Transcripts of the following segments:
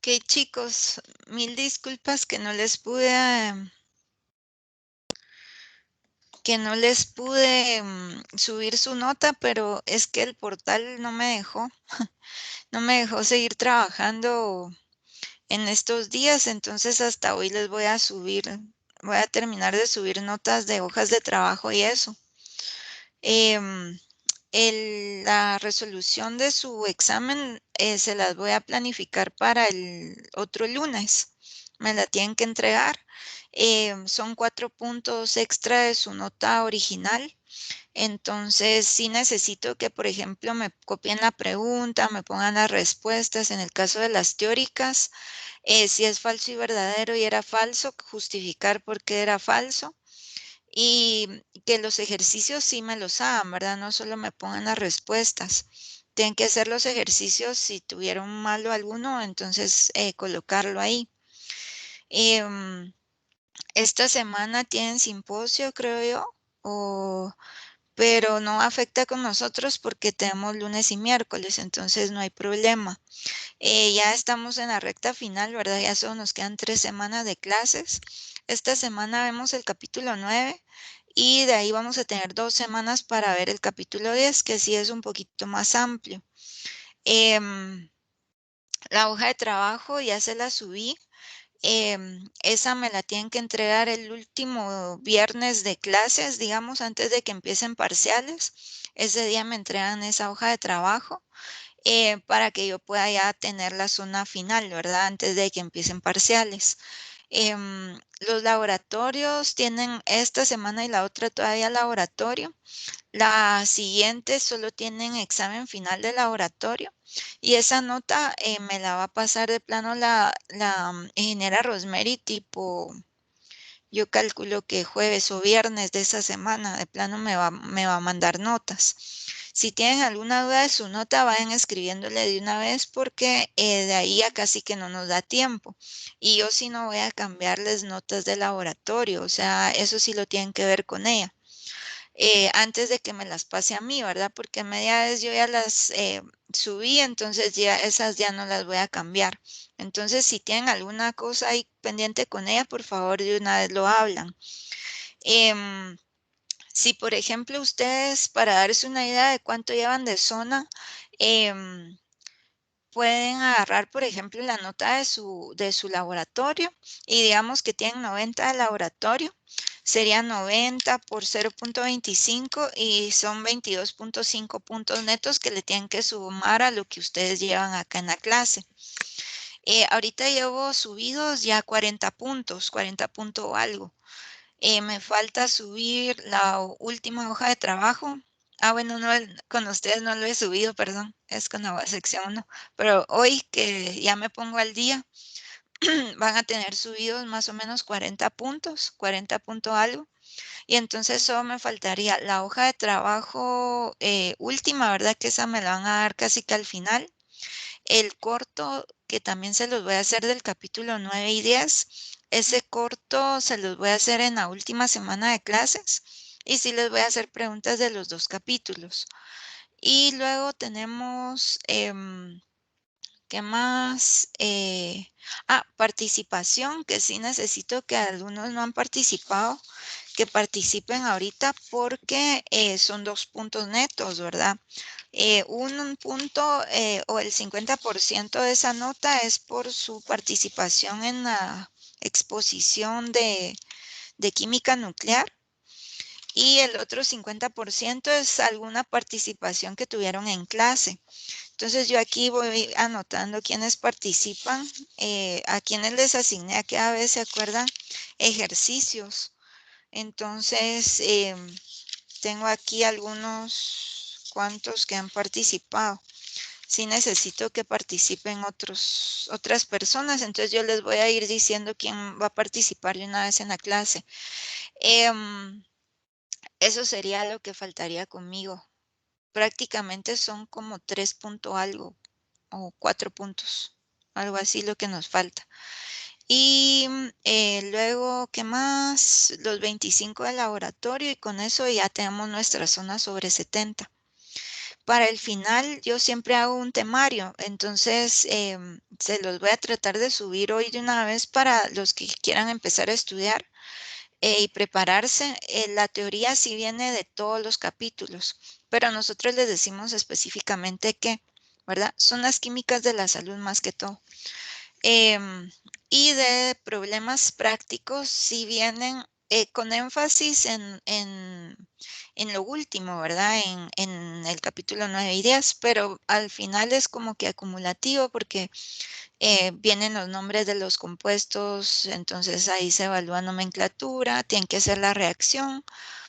Ok, chicos, mil disculpas que no les pude subir su nota, pero es que el portal no me dejó seguir trabajando en estos días, entonces hasta hoy les voy a terminar de subir notas de hojas de trabajo y eso. Em, la resolución de su examen se las voy a planificar para el otro lunes. Me la tienen que entregar. Son 4 puntos extra de su nota original. Entonces, sí necesito que, por ejemplo, me copien la pregunta, me pongan las respuestas. En el caso de las teóricas, si es falso y verdadero y era falso, justificar por qué era falso. Y que los ejercicios sí me los hagan, ¿verdad? No solo me pongan las respuestas. Tienen que hacer los ejercicios, si tuvieron malo alguno, entonces colocarlo ahí. Em, esta semana tienen simposio, creo yo, pero no afecta con nosotros porque tenemos lunes y miércoles, entonces no hay problema. Ya estamos en la recta final, ¿verdad? Ya solo nos quedan 3 semanas de clases. Esta semana vemos el capítulo 9 y de ahí vamos a tener 2 semanas para ver el capítulo 10, que sí es un poquito más amplio. Em, la hoja de trabajo ya se la subí. Esa me la tienen que entregar el último viernes de clases, digamos, antes de que empiecen parciales. Ese día me entregan esa hoja de trabajo para que yo pueda ya tener la zona final, ¿verdad? Antes de que empiecen parciales. Los laboratorios tienen esta semana y la otra todavía laboratorio. La siguiente solo tienen examen final de laboratorio y esa nota me la va a pasar de plano la ingeniera Rosemary tipo, yo calculo que jueves o viernes de esa semana, de plano me va a mandar notas. Si tienen alguna duda de su nota, vayan escribiéndole de una vez porque de ahí a casi que no nos da tiempo. Y yo sí no voy a cambiarles notas de laboratorio, o sea, eso sí lo tienen que ver con ella. Antes de que me las pase a mí, ¿verdad? Porque a media vez yo ya las subí, entonces ya esas ya no las voy a cambiar. Entonces, si tienen alguna cosa ahí pendiente con ella, por favor, de una vez lo hablan. Em, si, por ejemplo, ustedes, para darse una idea de cuánto llevan de zona, em, pueden agarrar, por ejemplo, la nota de su laboratorio y digamos que tienen 90 de laboratorio, sería 90 por 0,25 y son 22,5 puntos netos que le tienen que sumar a lo que ustedes llevan acá en la clase. Ahorita llevo subidos ya 40 puntos, 40 puntos o algo. Me falta subir la última hoja de trabajo. Ah, bueno, no, con ustedes no lo he subido, perdón, es con la sección 1. Pero hoy que ya me pongo al día, van a tener subidos más o menos 40 puntos, 40 puntos algo. Y entonces solo me faltaría la hoja de trabajo última, ¿verdad? Que esa me la van a dar casi que al final. El corto, que también se los voy a hacer del capítulo 9 y 10, ese corto se los voy a hacer en la última semana de clases y sí les voy a hacer preguntas de los dos capítulos. Y luego tenemos, ¿qué más? Participación, que sí necesito que algunos no han participado, que participen ahorita porque son 2 puntos netos, ¿verdad? Un punto o el 50% de esa nota es por su participación en la exposición de química nuclear y el otro 50% es alguna participación que tuvieron en clase. Entonces yo aquí voy anotando quiénes participan, a quienes les asigné a cada vez, ¿se acuerdan? Ejercicios. Entonces tengo aquí algunos cuantos que han participado. Sí necesito que participen otras personas, entonces yo les voy a ir diciendo quién va a participar de una vez en la clase. Em, eso sería lo que faltaría conmigo. Prácticamente son como 3 algo o 4 puntos, algo así lo que nos falta. Y luego, ¿qué más? Los 25 de laboratorio y con eso ya tenemos nuestra zona sobre 70. para el final yo siempre hago un temario, entonces se los voy a tratar de subir hoy de una vez para los que quieran empezar a estudiar y prepararse. La teoría sí viene de todos los capítulos, pero nosotros les decimos específicamente que, ¿verdad? Son las químicas de la salud más que todo. Y de problemas prácticos sí vienen con énfasis en lo último, ¿verdad? En el capítulo 9 y 10, pero al final es como que acumulativo porque vienen los nombres de los compuestos, entonces ahí se evalúa nomenclatura, tienen que hacer la reacción,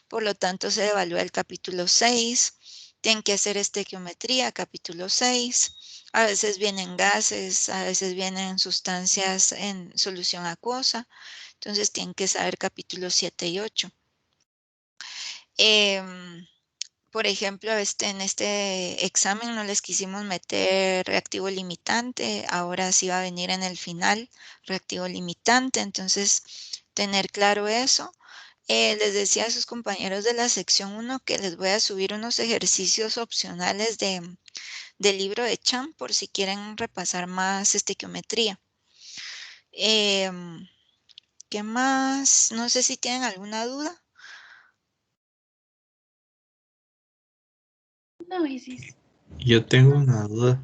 por lo tanto se evalúa el capítulo 6, tienen que hacer estequiometría, capítulo 6, a veces vienen gases, a veces vienen sustancias en solución acuosa, entonces tienen que saber capítulos 7 y 8. Por ejemplo, en este examen no les quisimos meter reactivo limitante, ahora sí va a venir en el final reactivo limitante, entonces tener claro eso. Les decía a sus compañeros de la sección 1 que les voy a subir unos ejercicios opcionales del libro de Chan por si quieren repasar más estequiometría. Em, ¿Qué más? No sé si tienen alguna duda. No, Isis. Yo tengo una duda,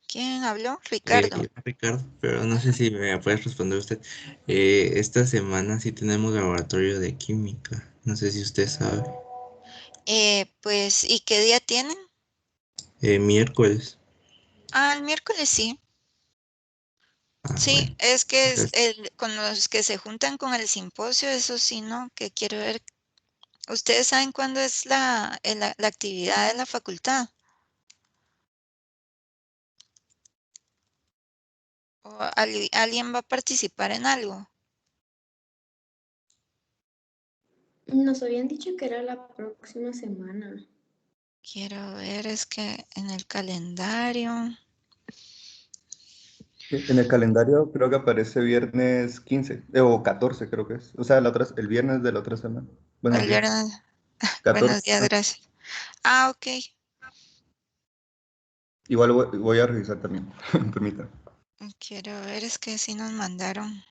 ¿Quién habló? Ricardo. Ricardo, pero no sé si me puedes responder usted. Esta semana sí tenemos laboratorio de química. No sé si usted sabe. Pues, ¿y qué día tienen? Miércoles. Ah, el miércoles sí. Ah, Sí, bueno. es que Entonces, con los que se juntan con el simposio, eso sí, ¿no? Que quiero ver. ¿Ustedes saben cuándo es la actividad de la facultad? ¿O alguien va a participar en algo? Nos habían dicho que era la próxima semana. Quiero ver, es que en el calendario, En el calendario creo que aparece viernes 15 o 14 creo que es. O sea, el viernes de la otra semana. Buenos el días. viernes, 14. buenos días, gracias. Ah, ok. Igual voy a revisar también. Permita. Quiero ver, es que sí nos mandaron.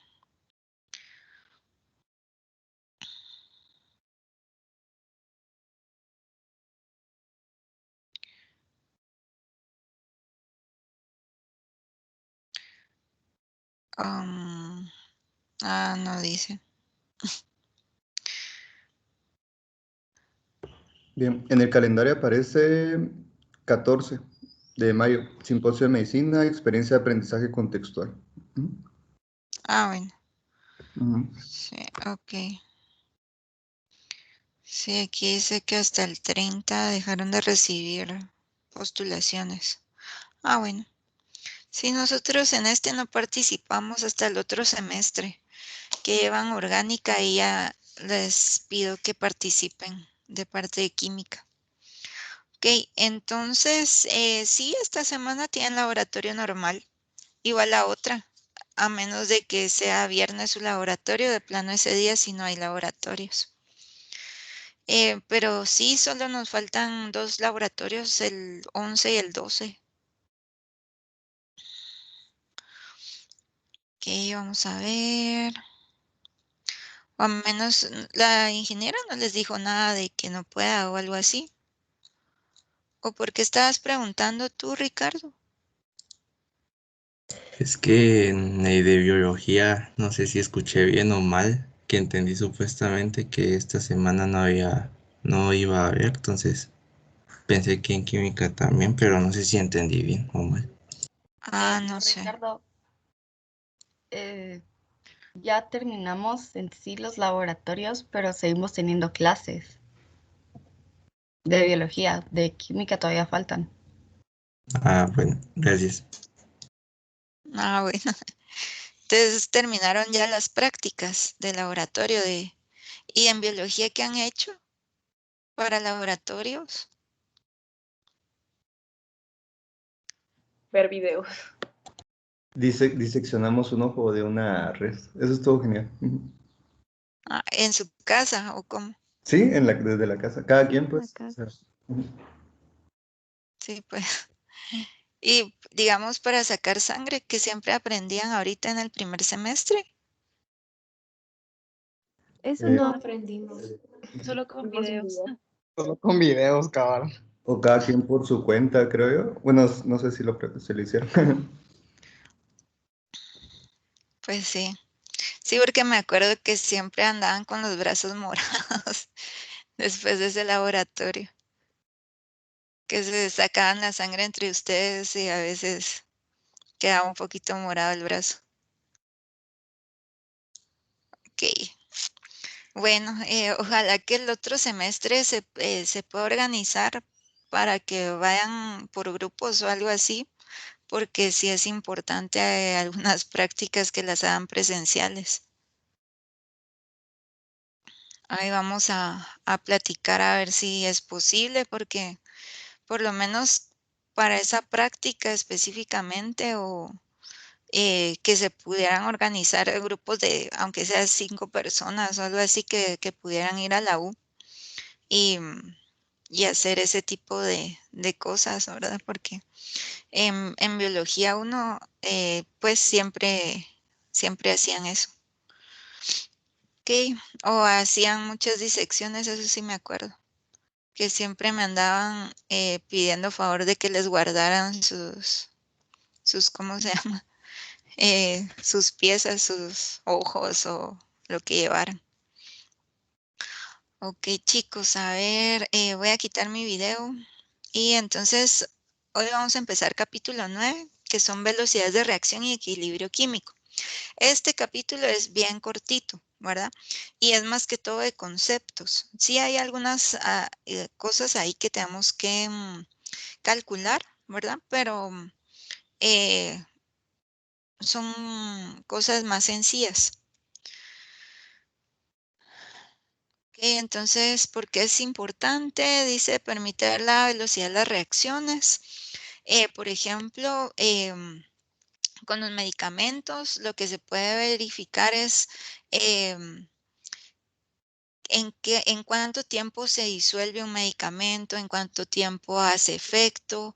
um, no dice. Bien, en el calendario aparece 14 de mayo, Simposio de Medicina, Experiencia de Aprendizaje Contextual. Ujú. Ah, bueno. Ujú. Sí, ok. Sí, aquí dice que hasta el 30 dejaron de recibir postulaciones. Ah, bueno. Sí, nosotros en este no participamos hasta el otro semestre, que llevan orgánica y ya les pido que participen de parte de química. Ok, entonces sí, esta semana tienen laboratorio normal, igual la otra, a menos de que sea viernes su laboratorio, de plano ese día si no hay laboratorios. Pero sí, solo nos faltan 2 laboratorios, el 11 y el 12. Ok, vamos a ver. O al menos la ingeniera no les dijo nada de que no pueda o algo así. ¿O por qué estabas preguntando tú, Ricardo? es que en el de biología, no sé si escuché bien o mal, que entendí supuestamente que esta semana no iba a haber, entonces pensé que en química también, pero no sé si entendí bien o mal. Ah, no No, sé. Ricardo, ya terminamos en sí los laboratorios, pero seguimos teniendo clases de biología, de química todavía faltan. Ah, bueno, gracias. Ah, bueno. Entonces terminaron ya las prácticas de laboratorio de... ¿Y en biología qué han hecho para laboratorios? Ver videos. Diseccionamos un ojo de una res. Eso estuvo genial. Ujú. Ah, ¿en su casa o cómo? Sí, desde la casa. Cada quien, En la pues. O casa. sea, ujú. Sí, pues. Y digamos para sacar sangre, que siempre aprendían ahorita en el primer semestre. Eso No no, aprendimos. solo con Vimos un videos. video. Solo con videos, cabal. O cada quien por su cuenta, creo yo. Bueno, no sé si se lo hicieron. Pues sí. Sí, porque me acuerdo que siempre andaban con los brazos morados después de ese laboratorio, que se sacaban la sangre entre ustedes y a veces quedaba un poquito morado el brazo. Ok. Bueno, ojalá que el otro semestre se pueda organizar para que vayan por grupos o algo así, porque sí es importante algunas prácticas que las hagan presenciales. Ahí vamos a platicar a ver si es posible, porque por lo menos para esa práctica específicamente o que se pudieran organizar grupos de, aunque sea 5 personas o algo así, que pudieran ir a la U y, y hacer ese tipo de cosas, ¿verdad? Porque en biología uno, pues siempre hacían eso. Ok, o hacían muchas disecciones, eso sí me acuerdo, que siempre me andaban pidiendo favor de que les guardaran ¿cómo se llama? Sus piezas, sus ojos o lo que llevaran. Ok, chicos, a ver, voy a quitar mi video y entonces hoy vamos a empezar capítulo 9, que son velocidades de reacción y equilibrio químico. Este capítulo es bien cortito, ¿verdad? Y es más que todo de conceptos. Sí hay algunas cosas ahí que tenemos que calcular, ¿verdad? Pero eh, son cosas más sencillas. Entonces, ¿por qué es importante? Dice, permite ver la velocidad de las reacciones. Por ejemplo, con los medicamentos, lo que se puede verificar es en cuánto tiempo se disuelve un medicamento, en cuánto tiempo hace efecto,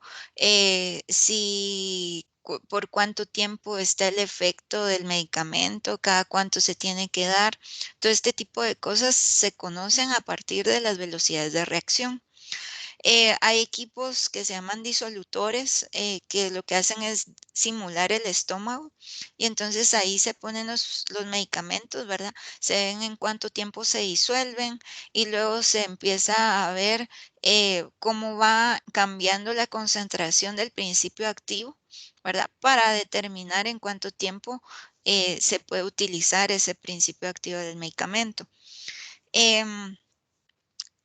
por cuánto tiempo está el efecto del medicamento, cada cuánto se tiene que dar. Todo este tipo de cosas se conocen a partir de las velocidades de reacción. Hay equipos que se llaman disolutores, que lo que hacen es simular el estómago y entonces ahí se ponen los medicamentos, ¿verdad? Se ven en cuánto tiempo se disuelven y luego se empieza a ver cómo va cambiando la concentración del principio activo, ¿verdad? Para determinar en cuánto tiempo se puede utilizar ese principio activo del medicamento.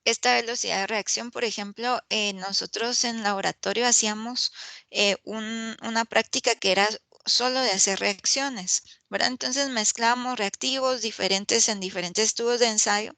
Esta velocidad de reacción, por ejemplo, nosotros en laboratorio hacíamos una práctica que era solo de hacer reacciones, ¿verdad? Entonces mezclábamos reactivos diferentes en diferentes tubos de ensayo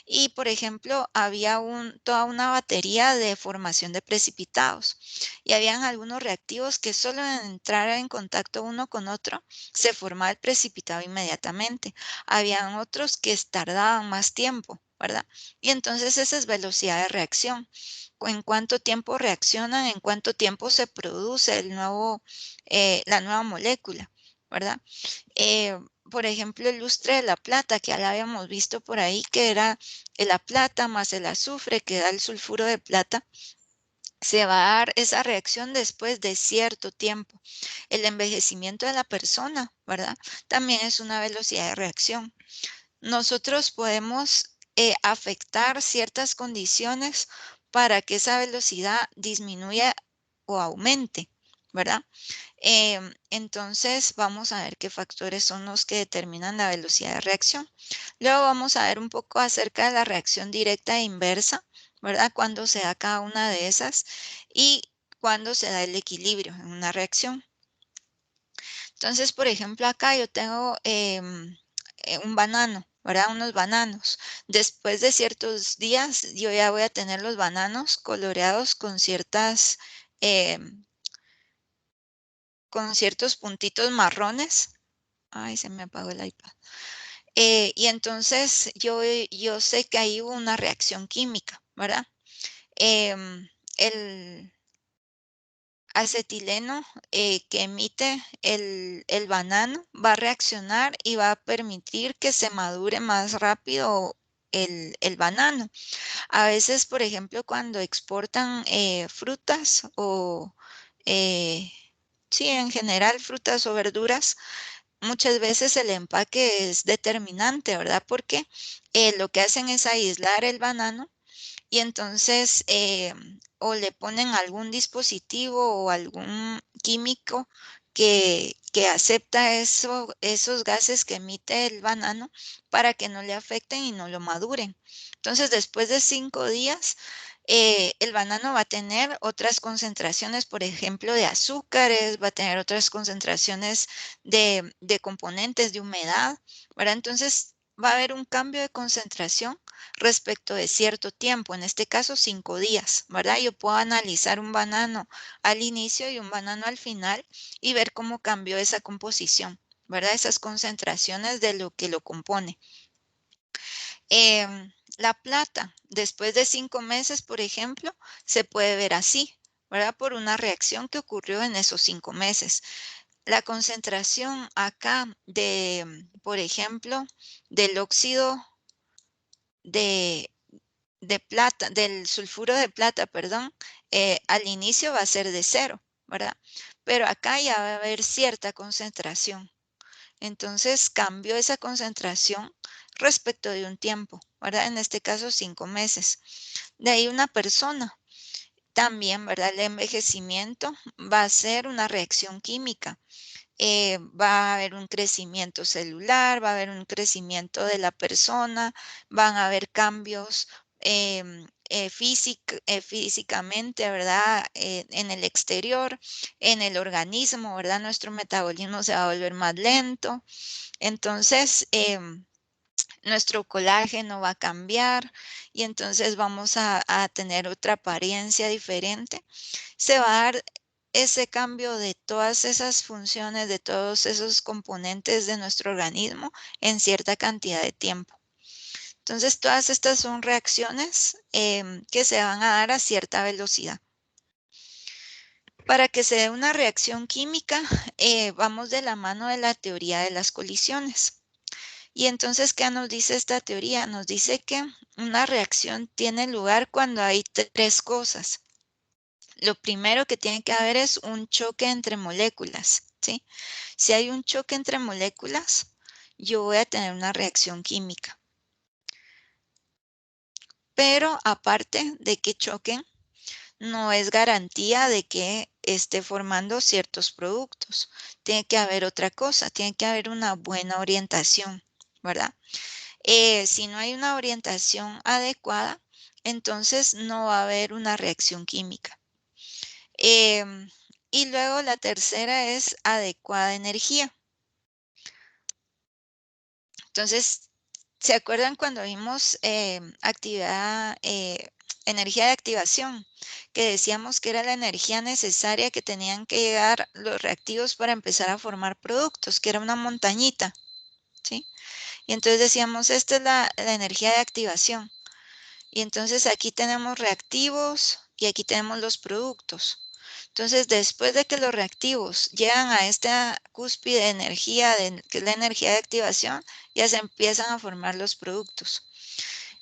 y, por ejemplo, había toda una batería de formación de precipitados y habían algunos reactivos que solo en entrar en contacto uno con otro se formaba el precipitado inmediatamente. Habían otros que tardaban más tiempo, ¿verdad? Y entonces esa es velocidad de reacción. En cuánto tiempo reaccionan, en cuánto tiempo se produce la nueva molécula, ¿verdad? Por ejemplo, el lustre de la plata, que ya la habíamos visto por ahí, que era la plata más el azufre que da el sulfuro de plata, se va a dar esa reacción después de cierto tiempo. El envejecimiento de la persona, ¿verdad? También es una velocidad de reacción. Nosotros podemos afectar ciertas condiciones para que esa velocidad disminuya o aumente, ¿verdad? Entonces vamos a ver qué factores son los que determinan la velocidad de reacción. Luego vamos a ver un poco acerca de la reacción directa e inversa, ¿verdad? Cuando se da cada una de esas y cuando se da el equilibrio en una reacción. Entonces, por ejemplo, acá yo tengo un banano, ¿verdad? Unos bananos. Después de ciertos días, yo ya voy a tener los bananos coloreados con ciertos puntitos marrones. Ay, se me apagó el iPad. Y entonces yo sé que ahí hubo una reacción química, ¿verdad? Em, el, acetileno que emite el banano va a reaccionar y va a permitir que se madure más rápido el banano. A veces, por ejemplo, cuando exportan frutas o, sí, en general frutas o verduras, muchas veces el empaque es determinante, ¿verdad? Porque lo que hacen es aislar el banano y entonces o le ponen algún dispositivo o algún químico que acepta esos gases que emite el banano para que no le afecten y no lo maduren. Entonces, después de 5 días, el banano va a tener otras concentraciones, por ejemplo, de azúcares, va a tener otras concentraciones de componentes de humedad, ¿verdad? Entonces, va a haber un cambio de concentración respecto de cierto tiempo, en este caso 5 días, ¿verdad? Yo puedo analizar un banano al inicio y un banano al final y ver cómo cambió esa composición, ¿verdad? Esas concentraciones de lo que lo compone. La plata, después de 5 meses, por ejemplo, se puede ver así, ¿verdad? Por una reacción que ocurrió en esos 5 meses. La concentración acá de, por ejemplo, del óxido de plata, del sulfuro de plata, perdón, al inicio va a ser de 0, ¿verdad? Pero acá ya va a haber cierta concentración. Entonces cambió esa concentración respecto de un tiempo, ¿verdad? En este caso 5 meses. De ahí una persona. También, ¿verdad? El envejecimiento va a ser una reacción química. Va a haber un crecimiento celular, va a haber un crecimiento de la persona, van a haber cambios físicamente, ¿verdad? En el exterior, en el organismo, ¿verdad? Nuestro metabolismo se va a volver más lento. Entonces, nuestro colágeno va a cambiar y entonces vamos a tener otra apariencia diferente. Se va a dar ese cambio de todas esas funciones, de todos esos componentes de nuestro organismo en cierta cantidad de tiempo. Entonces, todas estas son reacciones que se van a dar a cierta velocidad. Para que se dé una reacción química, vamos de la mano de la teoría de las colisiones. Y entonces, ¿qué nos dice esta teoría? Nos dice que una reacción tiene lugar cuando hay 3 cosas. Lo primero que tiene que haber es un choque entre moléculas, ¿sí? Si hay un choque entre moléculas, yo voy a tener una reacción química. Pero aparte de que choquen, no es garantía de que esté formando ciertos productos. Tiene que haber otra cosa, tiene que haber una buena orientación, ¿verdad? Si no hay una orientación adecuada, entonces no va a haber una reacción química. Y luego la tercera es adecuada energía. Entonces, ¿se acuerdan cuando vimos energía de activación? Que decíamos que era la energía necesaria que tenían que llegar los reactivos para empezar a formar productos, que era una montañita, ¿sí? Y entonces decíamos, esta es la energía de activación. Y entonces aquí tenemos reactivos y aquí tenemos los productos. Entonces, después de que los reactivos llegan a esta cúspide de energía, que es la energía de activación, ya se empiezan a formar los productos.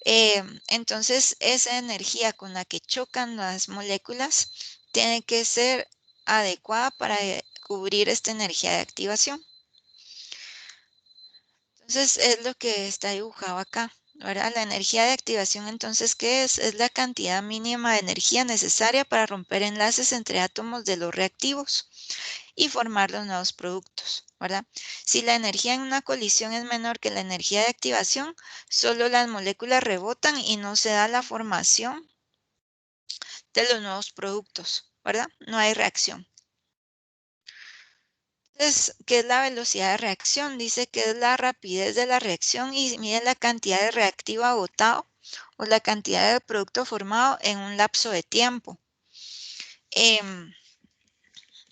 Entonces, esa energía con la que chocan las moléculas tiene que ser adecuada para cubrir esta energía de activación. Entonces, es lo que está dibujado acá, ¿verdad? La energía de activación, entonces, ¿qué es? Es la cantidad mínima de energía necesaria para romper enlaces entre átomos de los reactivos y formar los nuevos productos, ¿verdad? Si la energía en una colisión es menor que la energía de activación, solo las moléculas rebotan y no se da la formación de los nuevos productos, ¿verdad? No hay reacción. Entonces, ¿qué es la velocidad de reacción? Dice que es la rapidez de la reacción y mide la cantidad de reactivo agotado o la cantidad de producto formado en un lapso de tiempo.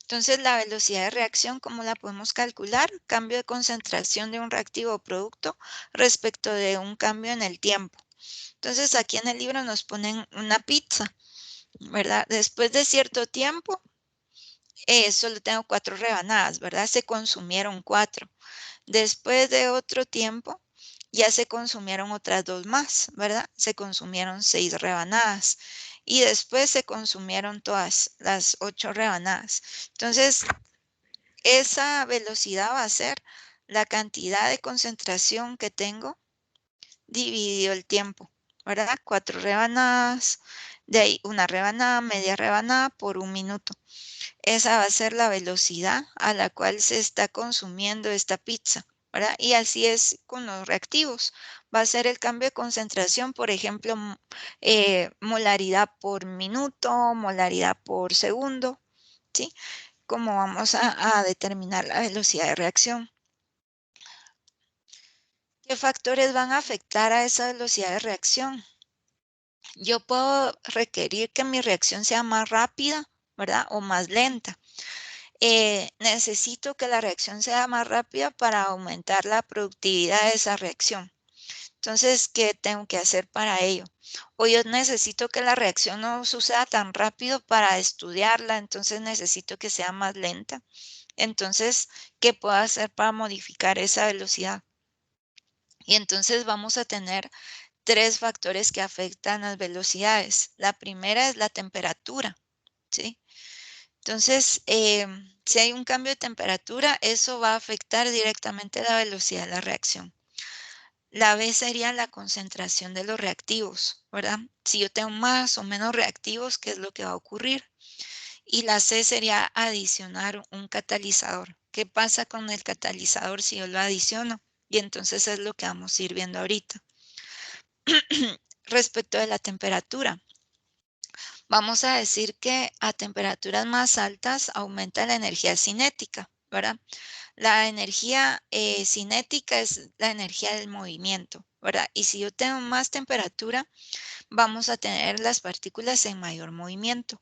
Entonces, la velocidad de reacción, ¿cómo la podemos calcular? Cambio de concentración de un reactivo o producto respecto de un cambio en el tiempo. Entonces, aquí en el libro nos ponen una pizza, ¿verdad? Después de cierto tiempo, solo tengo 4 rebanadas, ¿verdad? Se consumieron 4. Después de otro tiempo, ya se consumieron otras 2 más, ¿verdad? Se consumieron 6 rebanadas. Y después se consumieron todas las 8 rebanadas. Entonces, esa velocidad va a ser la cantidad de concentración que tengo dividido el tiempo, ¿verdad? 4 rebanadas, de ahí una rebanada, media rebanada por 1 minuto. Esa va a ser la velocidad a la cual se está consumiendo esta pizza, ¿verdad? Y así es con los reactivos. Va a ser el cambio de concentración, por ejemplo, molaridad por minuto, molaridad por segundo, ¿sí? Como vamos a determinar la velocidad de reacción. ¿Qué factores van a afectar a esa velocidad de reacción? Yo puedo requerir que mi reacción sea más rápida, ¿verdad? O más lenta. Necesito que la reacción sea más rápida para aumentar la productividad de esa reacción. Entonces, ¿qué tengo que hacer para ello? O yo necesito que la reacción no suceda tan rápido para estudiarla, entonces necesito que sea más lenta. Entonces, ¿qué puedo hacer para modificar esa velocidad? Y entonces vamos a tener 3 factores que afectan las velocidades. La primera es la temperatura, ¿sí? Entonces, si hay un cambio de temperatura, eso va a afectar directamente la velocidad de la reacción. La B sería la concentración de los reactivos, ¿verdad? Si yo tengo más o menos reactivos, ¿qué es lo que va a ocurrir? Y la C sería adicionar un catalizador. ¿Qué pasa con el catalizador si yo lo adiciono? Y entonces es lo que vamos a ir viendo ahorita. Respecto de la temperatura, vamos a decir que a temperaturas más altas aumenta la energía cinética, ¿verdad? La energía cinética es la energía del movimiento, ¿verdad? Y si yo tengo más temperatura, vamos a tener las partículas en mayor movimiento.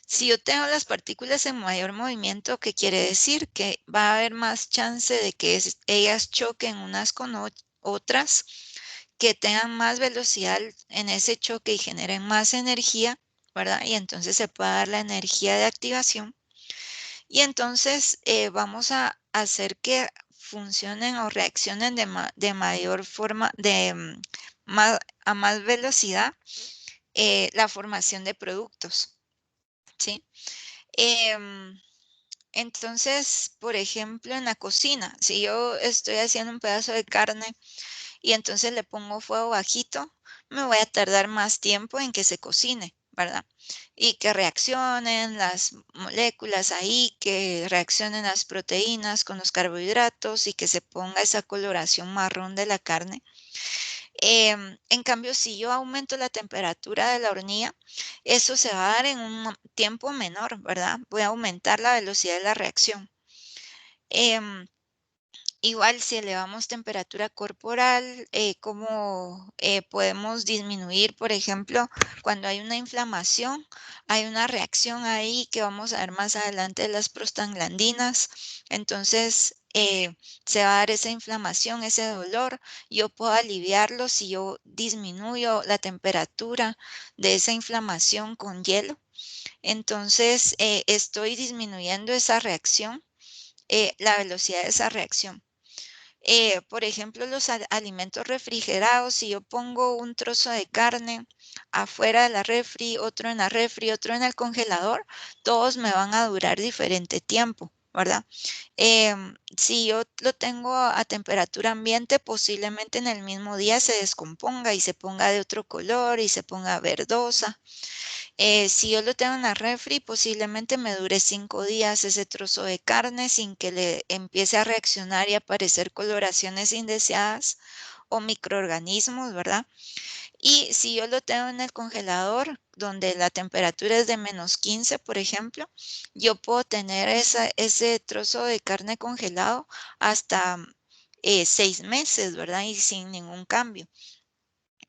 Si yo tengo las partículas en mayor movimiento, ¿qué quiere decir? Que va a haber más chance de que ellas choquen unas con otras, que tengan más velocidad en ese choque y generen más energía, ¿verdad? Y entonces se puede dar la energía de activación. Y entonces vamos a hacer que funcionen o reaccionen de mayor forma, a más velocidad la formación de productos, ¿sí? Entonces, por ejemplo, en la cocina, si yo estoy haciendo un pedazo de carne y entonces le pongo fuego bajito, me voy a tardar más tiempo en que se cocine, ¿verdad? Y que reaccionen las moléculas ahí, que reaccionen las proteínas con los carbohidratos y que se ponga esa coloración marrón de la carne. En cambio, si yo aumento la temperatura de la hornilla, eso se va a dar en un tiempo menor, ¿verdad? Voy a aumentar la velocidad de la reacción. Igual si elevamos temperatura corporal, ¿cómo podemos disminuir, por ejemplo, cuando hay una inflamación? Hay una reacción ahí que vamos a ver más adelante de las prostaglandinas. Entonces, se va a dar esa inflamación, ese dolor. Yo puedo aliviarlo si yo disminuyo la temperatura de esa inflamación con hielo. Entonces, estoy disminuyendo esa reacción, la velocidad de esa reacción. Por ejemplo, los alimentos refrigerados, si yo pongo un trozo de carne afuera de la refri, otro en la refri, otro en el congelador, todos me van a durar diferente tiempo, ¿verdad? Si yo lo tengo a temperatura ambiente, posiblemente en el mismo día se descomponga y se ponga de otro color y se ponga verdosa. Si yo lo tengo en la refri, posiblemente me dure 5 días ese trozo de carne sin que le empiece a reaccionar y aparecer coloraciones indeseadas o microorganismos, ¿verdad? Y si yo lo tengo en el congelador, donde la temperatura es de -15, por ejemplo, yo puedo tener ese trozo de carne congelado hasta 6 meses, ¿verdad? Y sin ningún cambio.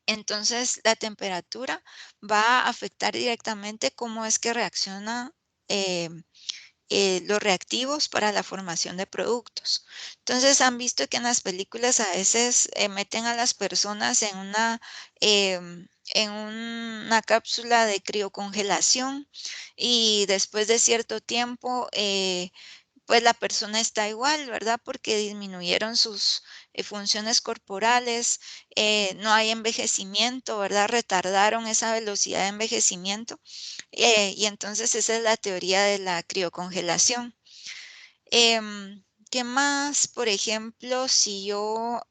Entonces, la temperatura va a afectar directamente cómo es que reaccionan los reactivos para la formación de productos. Entonces, han visto que en las películas a veces meten a las personas en una cápsula de criocongelación y después de cierto tiempo, pues la persona está igual, ¿verdad? Porque disminuyeron sus funciones corporales, no hay envejecimiento, ¿verdad? Retardaron esa velocidad de envejecimiento y entonces esa es la teoría de la criocongelación. ¿Qué más? Por ejemplo, si yo...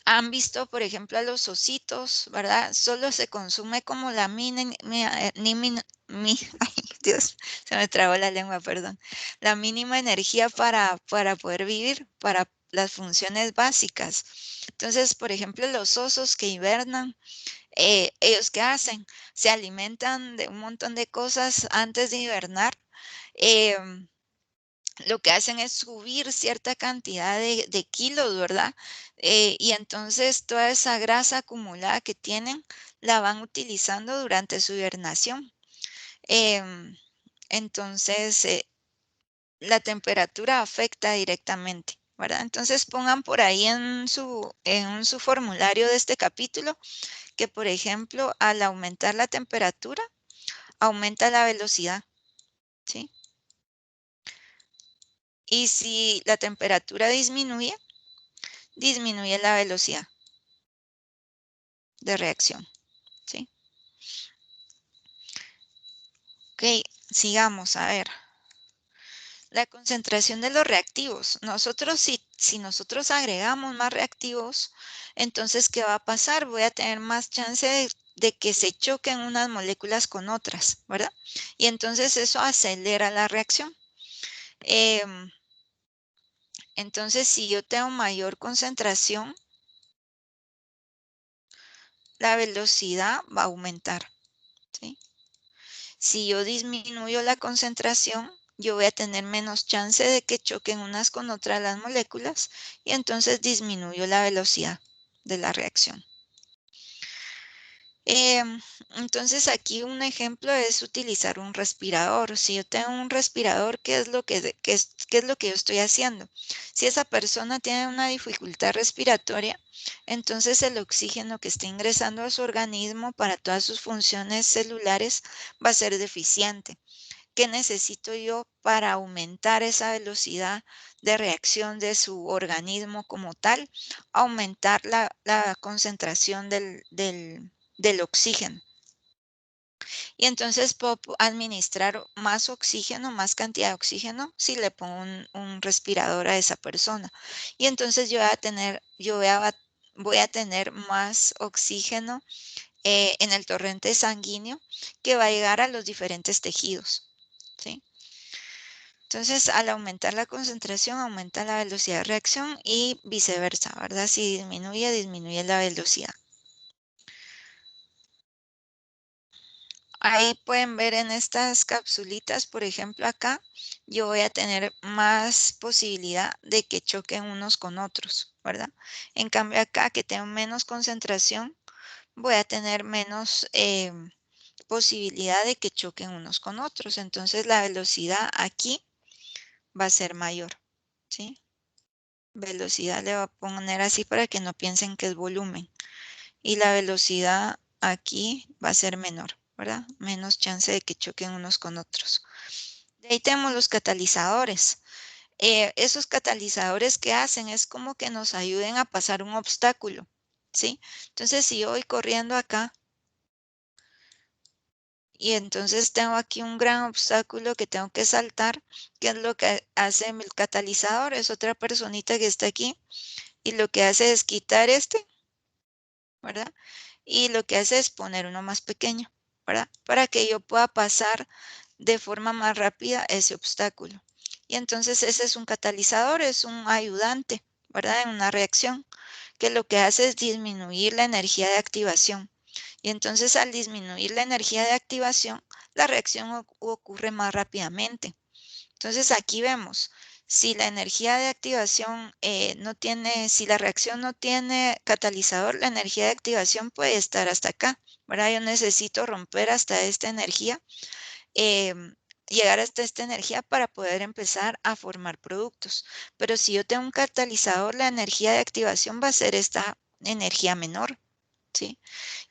han visto, por ejemplo, a los ositos, ¿verdad? Solo se consume como la ay, Dios, se me trabó la lengua, perdón. La mínima energía para poder vivir, para las funciones básicas. Entonces, por ejemplo, los osos que hibernan, ¿ellos qué hacen? Se alimentan de un montón de cosas antes de hibernar. em, lo que hacen es subir cierta cantidad de kilos, ¿verdad? Y entonces toda esa grasa acumulada que tienen la van utilizando durante su hibernación. Em, entonces, la temperatura afecta directamente, ¿verdad? Entonces pongan por ahí en su formulario de este capítulo que, por ejemplo, al aumentar la temperatura, aumenta la velocidad, ¿sí? Y si la temperatura disminuye, disminuye la velocidad de reacción, ¿sí? Ok, sigamos, a ver. La concentración de los reactivos. Nosotros, si nosotros agregamos más reactivos, entonces, ¿qué va a pasar? Voy a tener más chance de que se choquen unas moléculas con otras, ¿verdad? Y entonces eso acelera la reacción. Entonces, si yo tengo mayor concentración, la velocidad va a aumentar, ¿sí? Si yo disminuyo la concentración, yo voy a tener menos chance de que choquen unas con otras las moléculas y entonces disminuyo la velocidad de la reacción. Entonces aquí un ejemplo es utilizar un respirador. Si yo tengo un respirador, ¿qué es lo que yo estoy haciendo? Si esa persona tiene una dificultad respiratoria, entonces el oxígeno que está ingresando a su organismo para todas sus funciones celulares va a ser deficiente. ¿Qué necesito yo para aumentar esa velocidad de reacción de su organismo como tal? Aumentar la concentración del oxígeno. Y entonces puedo administrar más oxígeno, más cantidad de oxígeno, si le pongo un respirador a esa persona. Y entonces voy a tener más oxígeno en el torrente sanguíneo que va a llegar a los diferentes tejidos, ¿sí? Entonces, al aumentar la concentración, aumenta la velocidad de reacción y viceversa, ¿verdad? Si disminuye, disminuye la velocidad. Ahí pueden ver en estas capsulitas, por ejemplo, acá, yo voy a tener más posibilidad de que choquen unos con otros, ¿verdad? En cambio, acá que tengo menos concentración, voy a tener menos posibilidad de que choquen unos con otros. Entonces, la velocidad aquí va a ser mayor, ¿sí? Velocidad le voy a poner así para que no piensen que es volumen. Y la velocidad aquí va a ser menor, ¿verdad? Menos chance de que choquen unos con otros. De ahí tenemos los catalizadores. Esos catalizadores que hacen es como que nos ayuden a pasar un obstáculo, ¿sí? Entonces, si yo voy corriendo acá y entonces tengo aquí un gran obstáculo que tengo que saltar, ¿qué es lo que hace el catalizador? Es otra personita que está aquí y lo que hace es quitar este, ¿verdad? Y lo que hace es poner uno más pequeño, ¿verdad? Para que yo pueda pasar de forma más rápida ese obstáculo. Y entonces ese es un catalizador, es un ayudante, ¿verdad? En una reacción, que lo que hace es disminuir la energía de activación. Y entonces al disminuir la energía de activación, la reacción ocurre más rápidamente. Entonces aquí vemos, si la energía de activación si la reacción no tiene catalizador, la energía de activación puede estar hasta acá, ¿verdad? Yo necesito romper hasta esta energía, llegar hasta esta energía para poder empezar a formar productos. Pero si yo tengo un catalizador, la energía de activación va a ser esta energía menor, ¿sí?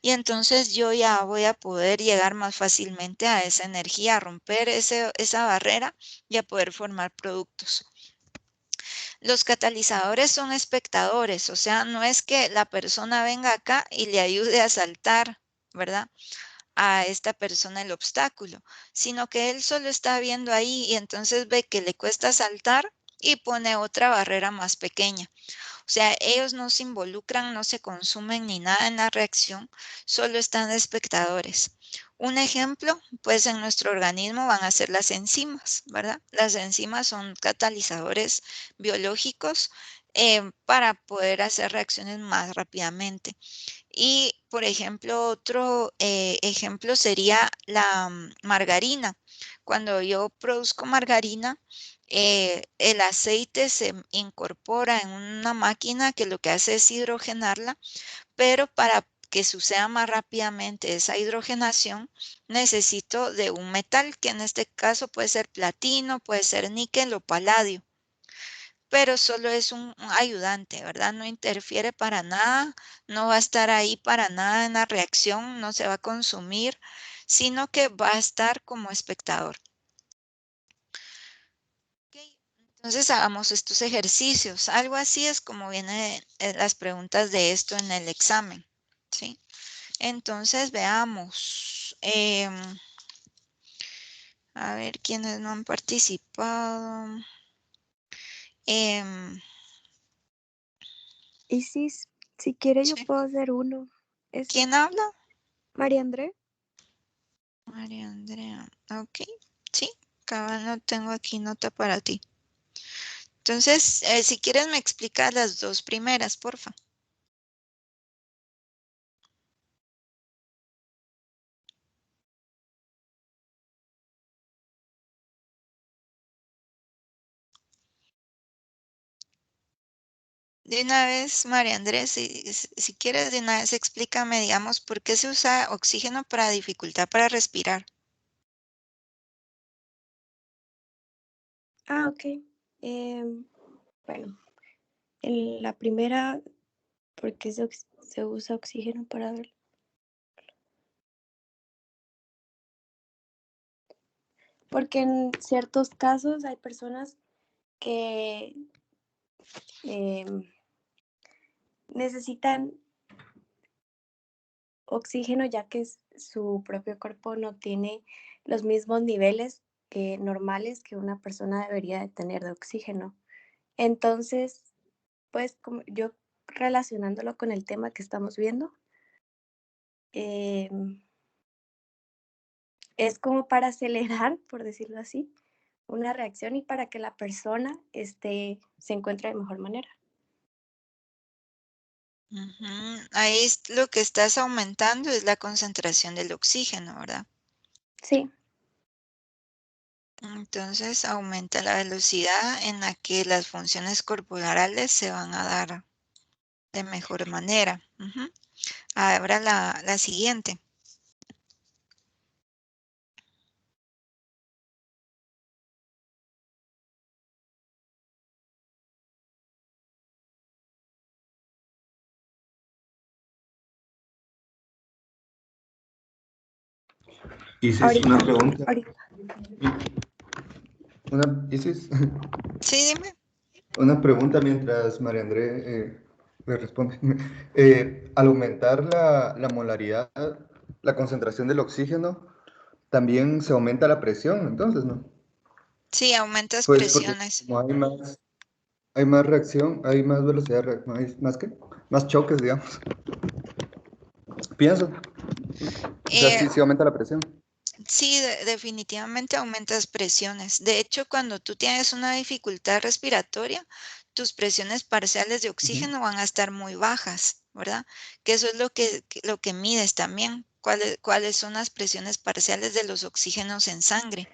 Y entonces yo ya voy a poder llegar más fácilmente a esa energía, a romper esa barrera y a poder formar productos. Los catalizadores son espectadores, o sea, no es que la persona venga acá y le ayude a saltar, ¿verdad? A esta persona el obstáculo, sino que él solo está viendo ahí y entonces ve que le cuesta saltar y pone otra barrera más pequeña. O sea, ellos no se involucran, no se consumen ni nada en la reacción, solo están de espectadores. Un ejemplo, pues en nuestro organismo van a ser las enzimas, ¿verdad? Las enzimas son catalizadores biológicos para poder hacer reacciones más rápidamente. Y, por ejemplo, otro ejemplo sería la margarina. Cuando yo produzco margarina, el aceite se incorpora en una máquina que lo que hace es hidrogenarla, pero para que suceda más rápidamente esa hidrogenación, necesito de un metal, que en este caso puede ser platino, puede ser níquel o paladio, pero solo es un ayudante, ¿verdad? No interfiere para nada, no va a estar ahí para nada en la reacción, no se va a consumir, sino que va a estar como espectador. Ok, entonces hagamos estos ejercicios. Algo así es como vienen las preguntas de esto en el examen, ¿sí? Entonces veamos. A ver quiénes no han participado. Isis, si quiere yo Sí. puedo hacer uno. Es ¿Quién habla? María André. María Andrea. Ok, sí, cabal, no tengo aquí nota para ti. Entonces, si quieres me explicas las dos primeras, porfa. De una vez, María Andrés, si quieres de una vez explícame, digamos, por qué se usa oxígeno para dificultad para respirar. Ah, ok. Bueno, en la primera, ¿por qué se usa oxígeno para ver? Porque en ciertos casos hay personas que necesitan oxígeno ya que su propio cuerpo no tiene los mismos niveles normales que una persona debería de tener de oxígeno. Entonces, pues como yo relacionándolo con el tema que estamos viendo, es como para acelerar, por decirlo así, una reacción y para que la persona se encuentre de mejor manera. Ahí lo que estás aumentando es la concentración del oxígeno, ¿verdad? Sí. Entonces aumenta la velocidad en la que las funciones corporales se van a dar de mejor manera. Ahora la siguiente. Isis, una pregunta. Ahorita. Isis, Sí, dime. una pregunta mientras María André le responde. Al aumentar la molaridad, la concentración del oxígeno, también se aumenta la presión, entonces, ¿no? Sí, aumentas Pues porque presiones. como hay más reacción, hay más velocidad, más qué, más choques, digamos. Pienso. O sea, Eh, sí aumenta la presión. sí, definitivamente aumentas presiones. De hecho, cuando tú tienes una dificultad respiratoria, tus presiones parciales de oxígeno van a estar muy bajas, ¿verdad? Que eso es lo que mides también. ¿Cuáles son las presiones parciales de los oxígenos en sangre?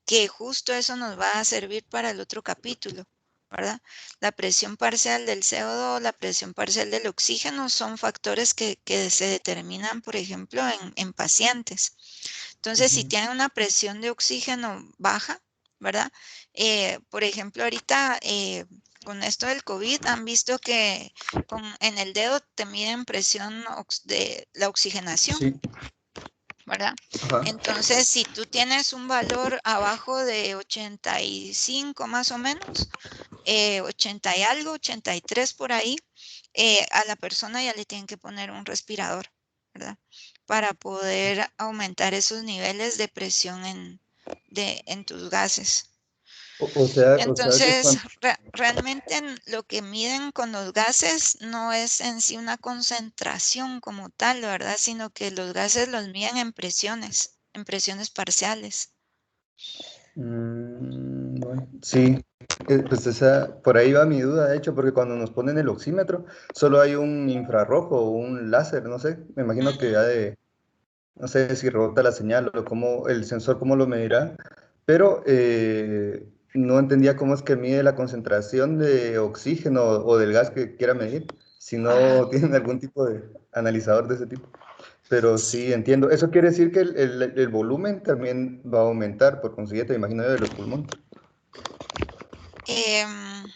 Que justo eso nos va a servir para el otro capítulo, ¿verdad? La presión parcial del CO2, la presión parcial del oxígeno son factores que se determinan, por ejemplo, en pacientes. Entonces, si tienen una presión de oxígeno baja, ¿verdad? Por ejemplo, ahorita con esto del COVID, han visto que en el dedo te miden presión de la oxigenación, Sí, ¿verdad? ajá. Entonces, si tú tienes un valor abajo de 85 más o menos, 80 y algo, 83 por ahí, a la persona ya le tienen que poner un respirador, ¿verdad? Para poder aumentar esos niveles de presión en tus gases. O sea que Entonces, cuando... realmente lo que miden con los gases no es en sí una concentración como tal, ¿verdad? Sino que los gases los miden en presiones parciales. Bueno, sí, pues por ahí va mi duda, de hecho, porque cuando nos ponen el oxímetro, solo hay un infrarrojo o un láser, no sé, me imagino que no sé si rebota la señal o cómo, el sensor cómo lo medirá, pero no entendía cómo es que mide la concentración de oxígeno o del gas que quiera medir, si Ajá. no tienen algún tipo de analizador de ese tipo. Pero Sí. sí, entiendo. Eso quiere decir que el volumen también va a aumentar, por consiguiente, me imagino yo, de los pulmones. Em,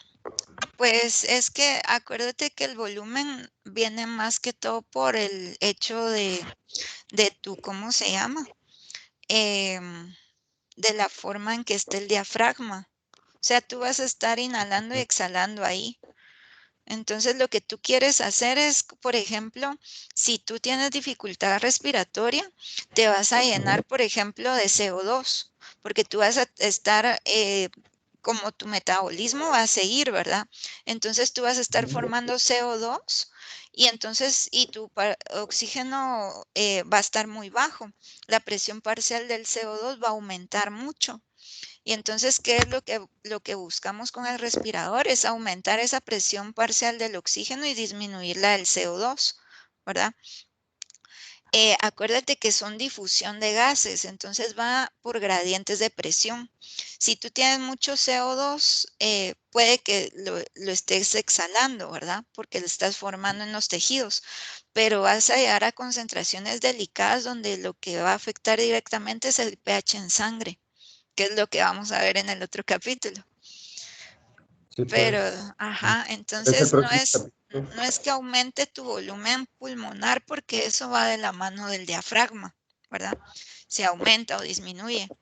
pues es que acuérdate que el volumen viene más que todo por el hecho de tu, ¿cómo se llama? Em, de la forma en que esté el diafragma. O sea, tú vas a estar inhalando y exhalando ahí. Entonces, lo que tú quieres hacer es, por ejemplo, si tú tienes dificultad respiratoria, te vas a llenar, por ejemplo, de CO2, porque tú vas a estar, como tu metabolismo va a seguir, ¿verdad? Entonces, tú vas a estar formando CO2 y entonces, y tu oxígeno va a estar muy bajo. La presión parcial del CO2 va a aumentar mucho. Y entonces, ¿qué es lo que buscamos con el respirador? Es aumentar esa presión parcial del oxígeno y disminuir la del CO2, ¿verdad? Acuérdate que son difusión de gases, entonces va por gradientes de presión. Si tú tienes mucho CO2, puede que lo estés exhalando, ¿verdad? Porque lo estás formando en los tejidos, pero vas a llegar a concentraciones delicadas donde lo que va a afectar directamente es el pH en sangre, que es lo que vamos a ver en el otro capítulo. Sí, Pero, pues. ajá, Es el entonces próximo capítulo. no es que aumente tu volumen pulmonar porque eso va de la mano del diafragma, ¿verdad? Se aumenta o disminuye.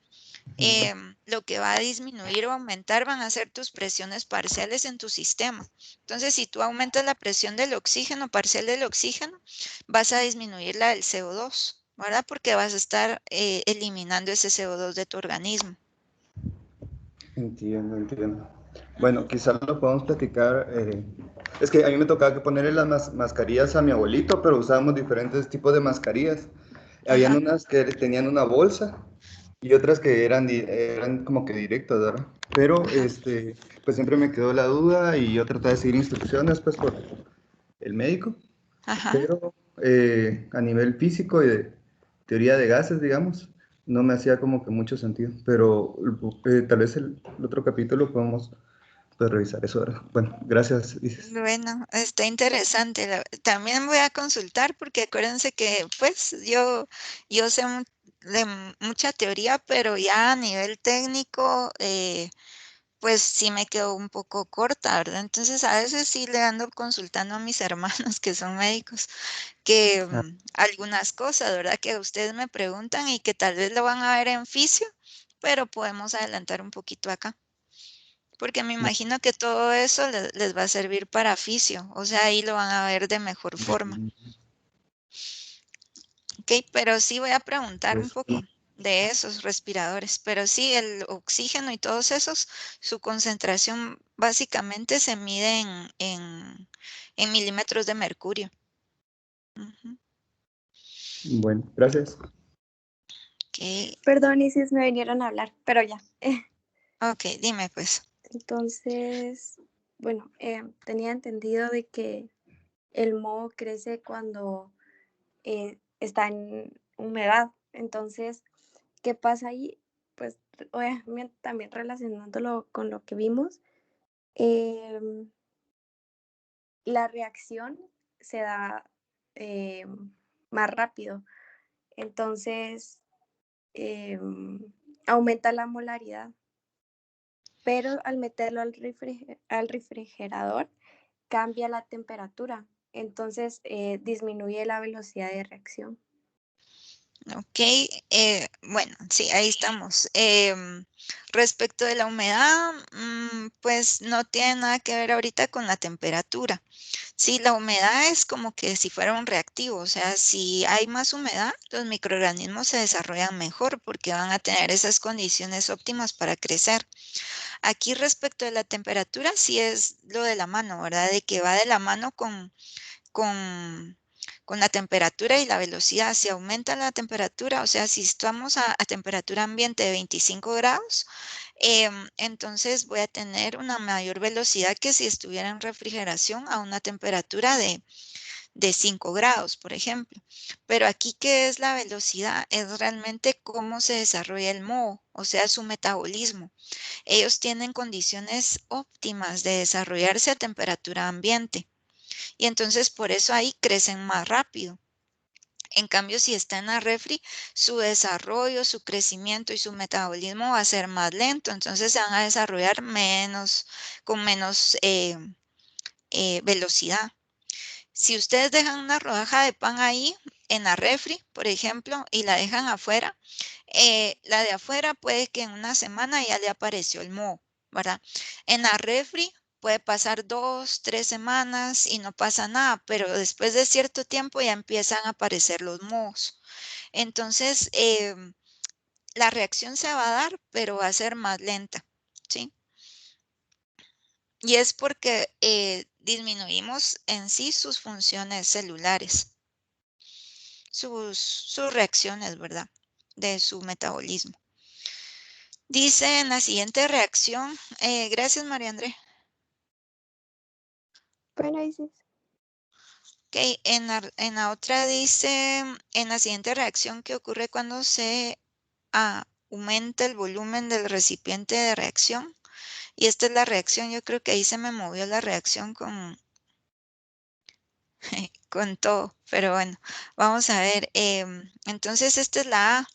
Lo que va a disminuir o aumentar van a ser tus presiones parciales en tu sistema. Entonces, si tú aumentas la presión del oxígeno, parcial del oxígeno, vas a disminuir la del CO2, ¿verdad? Porque vas a estar eliminando ese CO2 de tu organismo. Entiendo, entiendo. Bueno, quizás lo podemos platicar. Es que a mí me tocaba que ponerle las mascarillas a mi abuelito, pero usábamos diferentes tipos de mascarillas. Habían Ajá, unas que tenían una bolsa y otras que eran como que directas, ¿verdad? Pero ajá, pues siempre me quedó la duda y yo trataba de seguir instrucciones pues por el médico, ajá. pero a nivel físico y de teoría de gases, digamos, no me hacía como que mucho sentido, pero tal vez el otro capítulo podemos pues, revisar eso, ¿verdad? Bueno, gracias, dices. Bueno, está interesante. También voy a consultar porque acuérdense que pues yo sé de mucha teoría, pero ya a nivel técnico, pues sí me quedo un poco corta, ¿verdad? Entonces a veces sí le ando consultando a mis hermanos que son médicos, que Ah, algunas cosas, ¿verdad? Que ustedes me preguntan y que tal vez lo van a ver en fisio, pero podemos adelantar un poquito acá. Porque me no. imagino que todo eso les va a servir para fisio, o sea, ahí lo van a ver de mejor forma. Ok, pero sí voy a preguntar un Pues, poco de esos respiradores, pero sí, el oxígeno y todos esos, su concentración básicamente se mide en milímetros de mercurio. Ujú. bueno, gracias. Ok, Perdón, Isis, me vinieron a hablar, pero ya. ok, dime pues. Entonces, bueno, tenía entendido de que el moho crece cuando está en humedad. Entonces, ¿qué pasa ahí? Pues obviamente también relacionándolo con lo que vimos, em, la reacción se da más rápido. Entonces, aumenta la molaridad. pero al meterlo al refrigerador cambia la temperatura, entonces disminuye la velocidad de reacción. Ok, bueno, sí, ahí estamos. Respecto de la humedad, pues no tiene nada que ver ahorita con la temperatura. Sí, la humedad es como que si fuera un reactivo, o sea, si hay más humedad, los microorganismos se desarrollan mejor porque van a tener esas condiciones óptimas para crecer. Aquí respecto de la temperatura, sí es lo de la mano, ¿verdad? De que va de la mano con, con la temperatura y la velocidad. Si aumenta la temperatura, o sea, si estamos a temperatura ambiente de 25 grados, entonces voy a tener una mayor velocidad que si estuviera en refrigeración a una temperatura de 5 grados, por ejemplo. Pero aquí, ¿qué es la velocidad? Es realmente cómo se desarrolla el moho, o sea, su metabolismo. Ellos tienen condiciones óptimas de desarrollarse a temperatura ambiente y entonces por eso ahí crecen más rápido. En cambio, si está en la refri, su desarrollo, su crecimiento y su metabolismo va a ser más lento, entonces se van a desarrollar con menos velocidad. Si ustedes dejan una rodaja de pan ahí en la refri, por ejemplo, y la dejan afuera, la de afuera puede que en una semana ya le apareció el moho, ¿verdad? En la refri puede pasar 2, 3 semanas y no pasa nada, pero después de cierto tiempo ya empiezan a aparecer los mohos. Entonces, la reacción se va a dar, pero va a ser más lenta, ¿sí? Y es porque disminuimos en sí sus funciones celulares, sus reacciones, ¿verdad? De su metabolismo. Dice en la siguiente reacción, gracias María André. Bueno, Isis. Ok, en la otra dice, en la siguiente reacción, ¿qué ocurre cuando se aumenta el volumen del recipiente de reacción? Y esta es la reacción, yo creo que ahí se me movió la reacción con, con todo, pero bueno, vamos a ver. Entonces, esta es la A,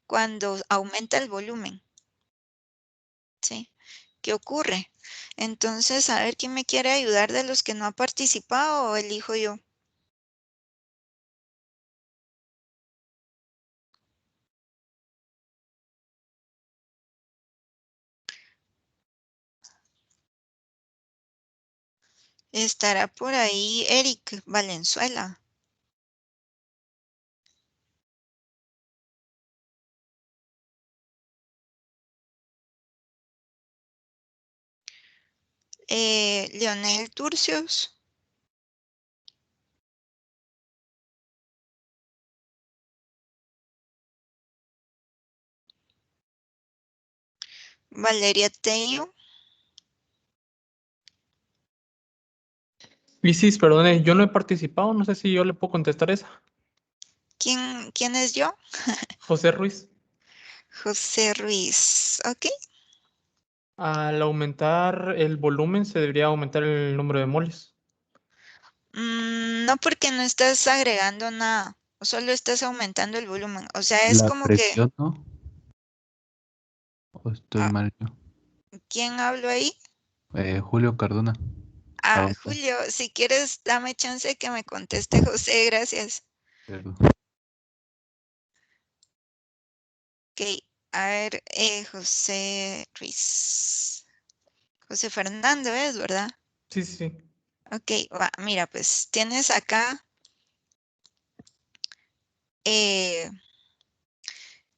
cuando aumenta el volumen, ¿sí? ¿Qué ocurre? Entonces, a ver quién me quiere ayudar de los que no ha participado o elijo yo. Estará por ahí Eric Valenzuela. Leonel Turcios. Valeria Tello. Isis, perdone, yo no he participado, no sé si yo le puedo contestar esa. ¿Quién es yo? José Ruiz. José Ruiz. Ok. Al aumentar el volumen se debería aumentar el número de moles. No, porque no estás agregando nada, solo estás aumentando el volumen. O sea, es La como que, presión, ¿no? ¿O estoy mal yo? ¿quién habló ahí? Julio Cardona. Aumentó. Julio, si quieres, dame chance de que me conteste José, gracias. Perdón. Ok, a ver, José Ruiz. José Fernando es, ¿verdad? Sí, sí, sí. Ok, mira, pues tienes acá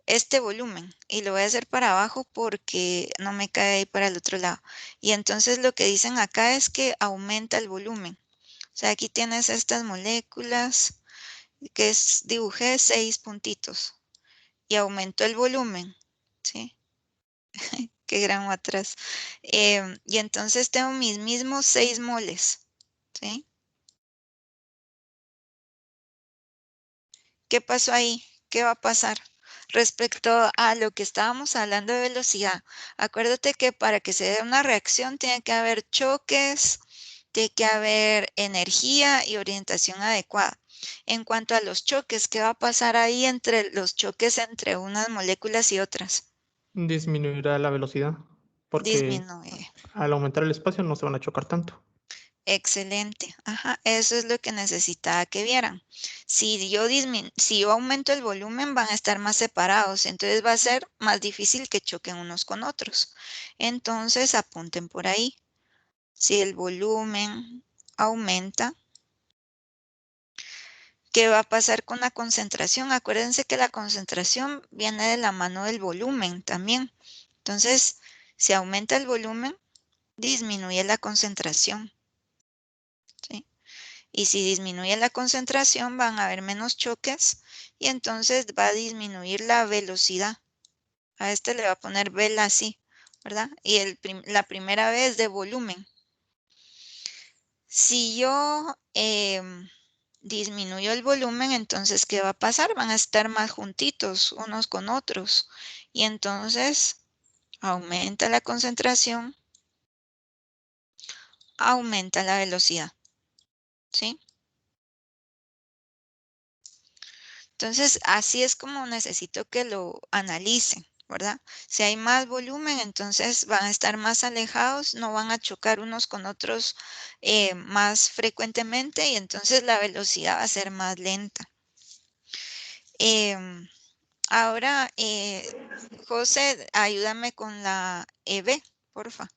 este volumen y lo voy a hacer para abajo porque no me cae ahí para el otro lado. Y entonces lo que dicen acá es que aumenta el volumen. O sea, aquí tienes estas moléculas que dibujé 6 puntitos y aumentó el volumen, ¿sí? Qué gramo atrás. Y entonces tengo mis mismos 6 moles, ¿sí? ¿Qué pasó ahí? ¿Qué va a pasar? Respecto a lo que estábamos hablando de velocidad, acuérdate que para que se dé una reacción tiene que haber choques, tiene que haber energía y orientación adecuada. En cuanto a los choques, ¿qué va a pasar ahí entre los choques entre unas moléculas y otras? Disminuirá la velocidad porque disminuye. al aumentar el espacio no se van a chocar tanto. Excelente. Ajá, eso es lo que necesitaba que vieran. Si yo aumento el volumen, van a estar más separados, entonces va a ser más difícil que choquen unos con otros. Entonces apunten por ahí. Si el volumen aumenta, ¿qué va a pasar con la concentración? Acuérdense que la concentración viene de la mano del volumen también. Entonces, si aumenta el volumen, disminuye la concentración. ¿Sí? Y si disminuye la concentración, van a haber menos choques y entonces va a disminuir la velocidad. A este le va a poner vela así, ¿verdad? Y la primera vez de volumen. Si yo disminuyo el volumen, entonces, ¿qué va a pasar? Van a estar más juntitos unos con otros. Y entonces aumenta la concentración, aumenta la velocidad. ¿Sí? Entonces, así es como necesito que lo analicen, ¿verdad? Si hay más volumen, entonces van a estar más alejados, no van a chocar unos con otros más frecuentemente y entonces la velocidad va a ser más lenta. Ahora, José, ayúdame con la EB, porfa.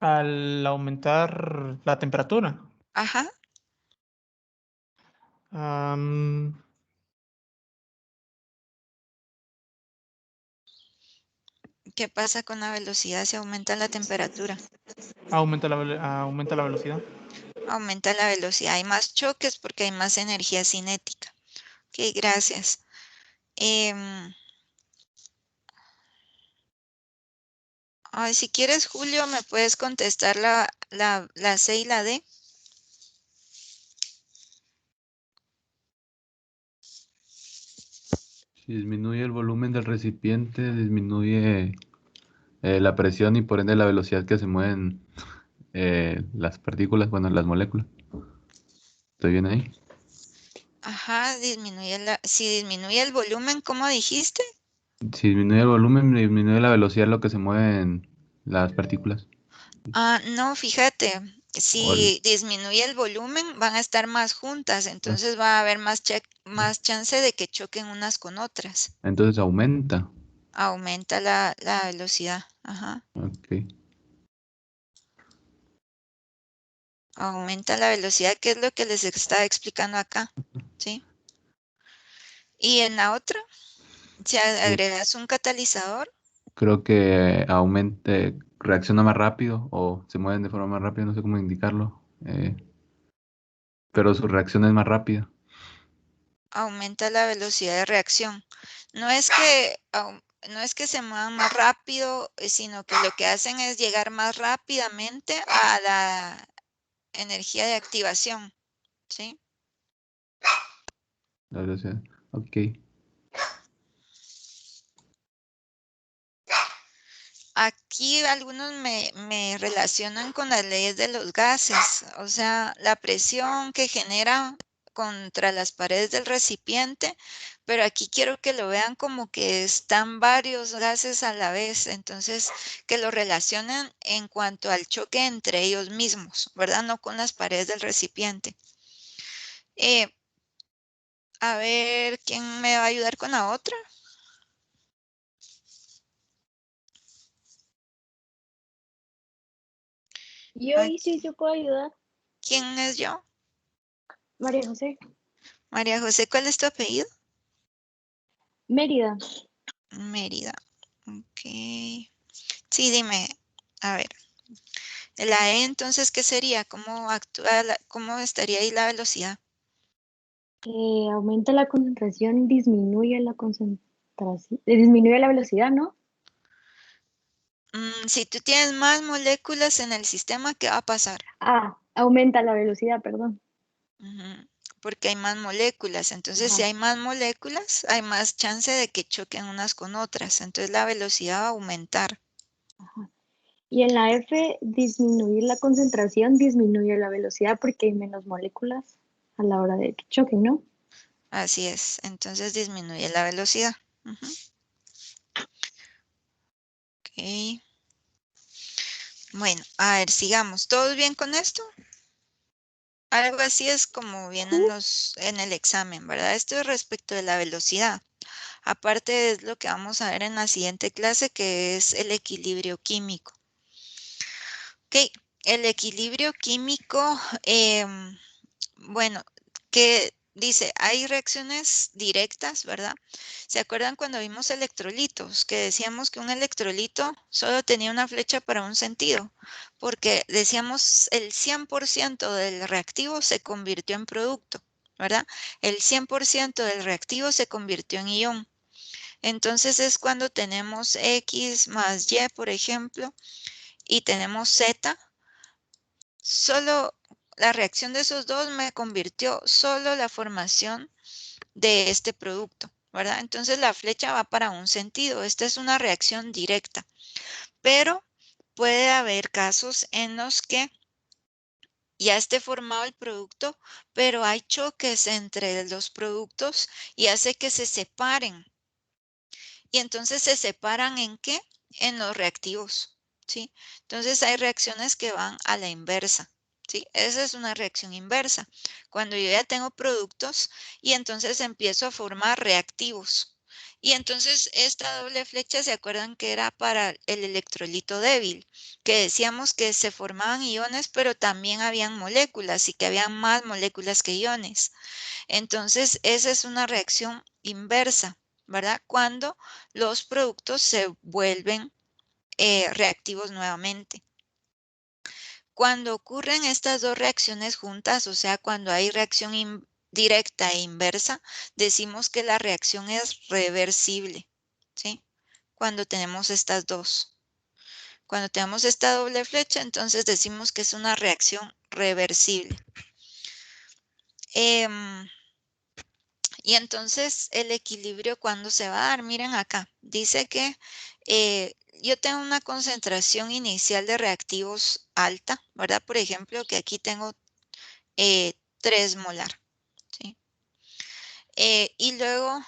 Al aumentar la temperatura. Ajá. ¿Qué pasa con la velocidad si aumenta la temperatura? Aumenta la velocidad. Aumenta la velocidad. Hay más choques porque hay más energía cinética. Ok, gracias. Si quieres, Julio, me puedes contestar la C y la D. Si disminuye el volumen del recipiente, disminuye la presión y por ende la velocidad que se mueven las partículas, bueno, las moléculas. ¿Estoy bien ahí? Ajá, si disminuye el volumen, ¿cómo dijiste? Si disminuye el volumen, disminuye la velocidad en lo que se mueven las partículas. No, fíjate, O si disminuye el volumen, van a estar más juntas, entonces va a haber más chance de que choquen unas con otras. entonces aumenta. Aumenta la velocidad. Ajá. Ok. Aumenta la velocidad, que es lo que les estaba explicando acá. ¿Sí? Y en la otra, si agregas un catalizador, Creo que reacciona más rápido o se mueven de forma más rápida, no sé cómo indicarlo. Pero su reacción es más rápida. aumenta la velocidad de reacción. No es que se muevan más rápido, sino que lo que hacen es llegar más rápidamente a la energía de activación. ¿Sí? La velocidad. Ok. Aquí algunos me relacionan con las leyes de los gases, o sea, la presión que genera contra las paredes del recipiente, pero aquí quiero que lo vean como que están varios gases a la vez, entonces que lo relacionen en cuanto al choque entre ellos mismos, ¿verdad? No con las paredes del recipiente. A ver, ¿quién me va a ayudar con la otra? Yo puedo ayudar. ¿Quién es yo? María José. María José, ¿cuál es tu apellido? Mérida. Mérida. Ok. Sí, dime. A ver. La E, entonces, ¿qué sería? ¿Cómo estaría ahí la velocidad? Aumenta la concentración, disminuye la concentración, disminuye la velocidad, ¿no? Si tú tienes más moléculas en el sistema, ¿qué va a pasar? Aumenta la velocidad, perdón. Porque hay más moléculas. Entonces, si hay más moléculas, hay más chance de que choquen unas con otras. Entonces, la velocidad va a aumentar. Y en la F, disminuir la concentración, disminuye la velocidad porque hay menos moléculas a la hora de que choquen, ¿no? Así es. Entonces, disminuye la velocidad. Ok. Bueno, a ver, sigamos. ¿Todos bien con esto? Algo así es como vienen en el examen, ¿verdad? Esto es respecto de la velocidad. Aparte es lo que vamos a ver en la siguiente clase, que es el equilibrio químico. Ok, el equilibrio químico, bueno, que dice, hay reacciones directas, ¿verdad? ¿Se acuerdan cuando vimos electrolitos? Que decíamos que un electrolito solo tenía una flecha para un sentido, porque decíamos el 100% del reactivo se convirtió en producto, ¿verdad? El 100% del reactivo se convirtió en ion. Entonces es cuando tenemos X más Y, por ejemplo, y tenemos Z, solo la reacción de esos dos me convirtió solo la formación de este producto, ¿verdad? Entonces la flecha va para un sentido. Esta es una reacción directa, pero puede haber casos en los que ya esté formado el producto, pero hay choques entre los productos y hace que se separen. Y entonces se separan ¿en qué? En los reactivos, ¿sí? Entonces hay reacciones que van a la inversa, ¿sí? Esa es una reacción inversa. Cuando yo ya tengo productos y entonces empiezo a formar reactivos. Y entonces esta doble flecha, ¿se acuerdan que era para el electrolito débil? Que decíamos que se formaban iones, pero también habían moléculas y que habían más moléculas que iones. Entonces, esa es una reacción inversa, ¿verdad? Cuando los productos se vuelven reactivos nuevamente. Cuando ocurren estas dos reacciones juntas, o sea, cuando hay reacción directa e inversa, decimos que la reacción es reversible, ¿sí? Cuando tenemos estas dos. Cuando tenemos esta doble flecha, entonces decimos que es una reacción reversible. Y entonces el equilibrio, ¿cuándo se va a dar? Miren acá, dice que yo tengo una concentración inicial de reactivos alta, ¿verdad? Por ejemplo, que aquí tengo 3 molar, ¿sí? Y luego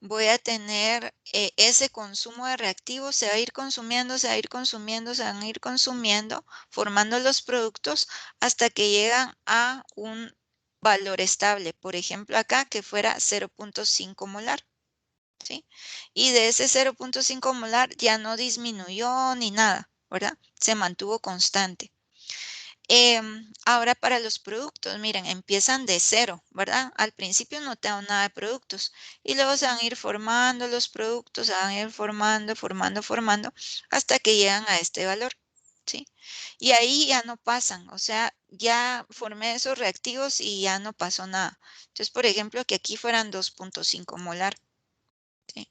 voy a tener ese consumo de reactivos, se va a ir consumiendo, se va a ir consumiendo, se van a ir consumiendo, formando los productos hasta que llegan a un valor estable. Por ejemplo, acá que fuera 0.5 molar, ¿sí? Y de ese 0.5 molar ya no disminuyó ni nada, ¿verdad? Se mantuvo constante. Ahora para los productos, miren, empiezan de cero, ¿verdad? Al principio no tengo nada de productos y luego se van a ir formando los productos, se van a ir formando, hasta que llegan a este valor, ¿sí? Y ahí ya no pasan, o sea, ya formé esos reactivos y ya no pasó nada. Entonces, por ejemplo, que aquí fueran 2.5 molar, ¿sí?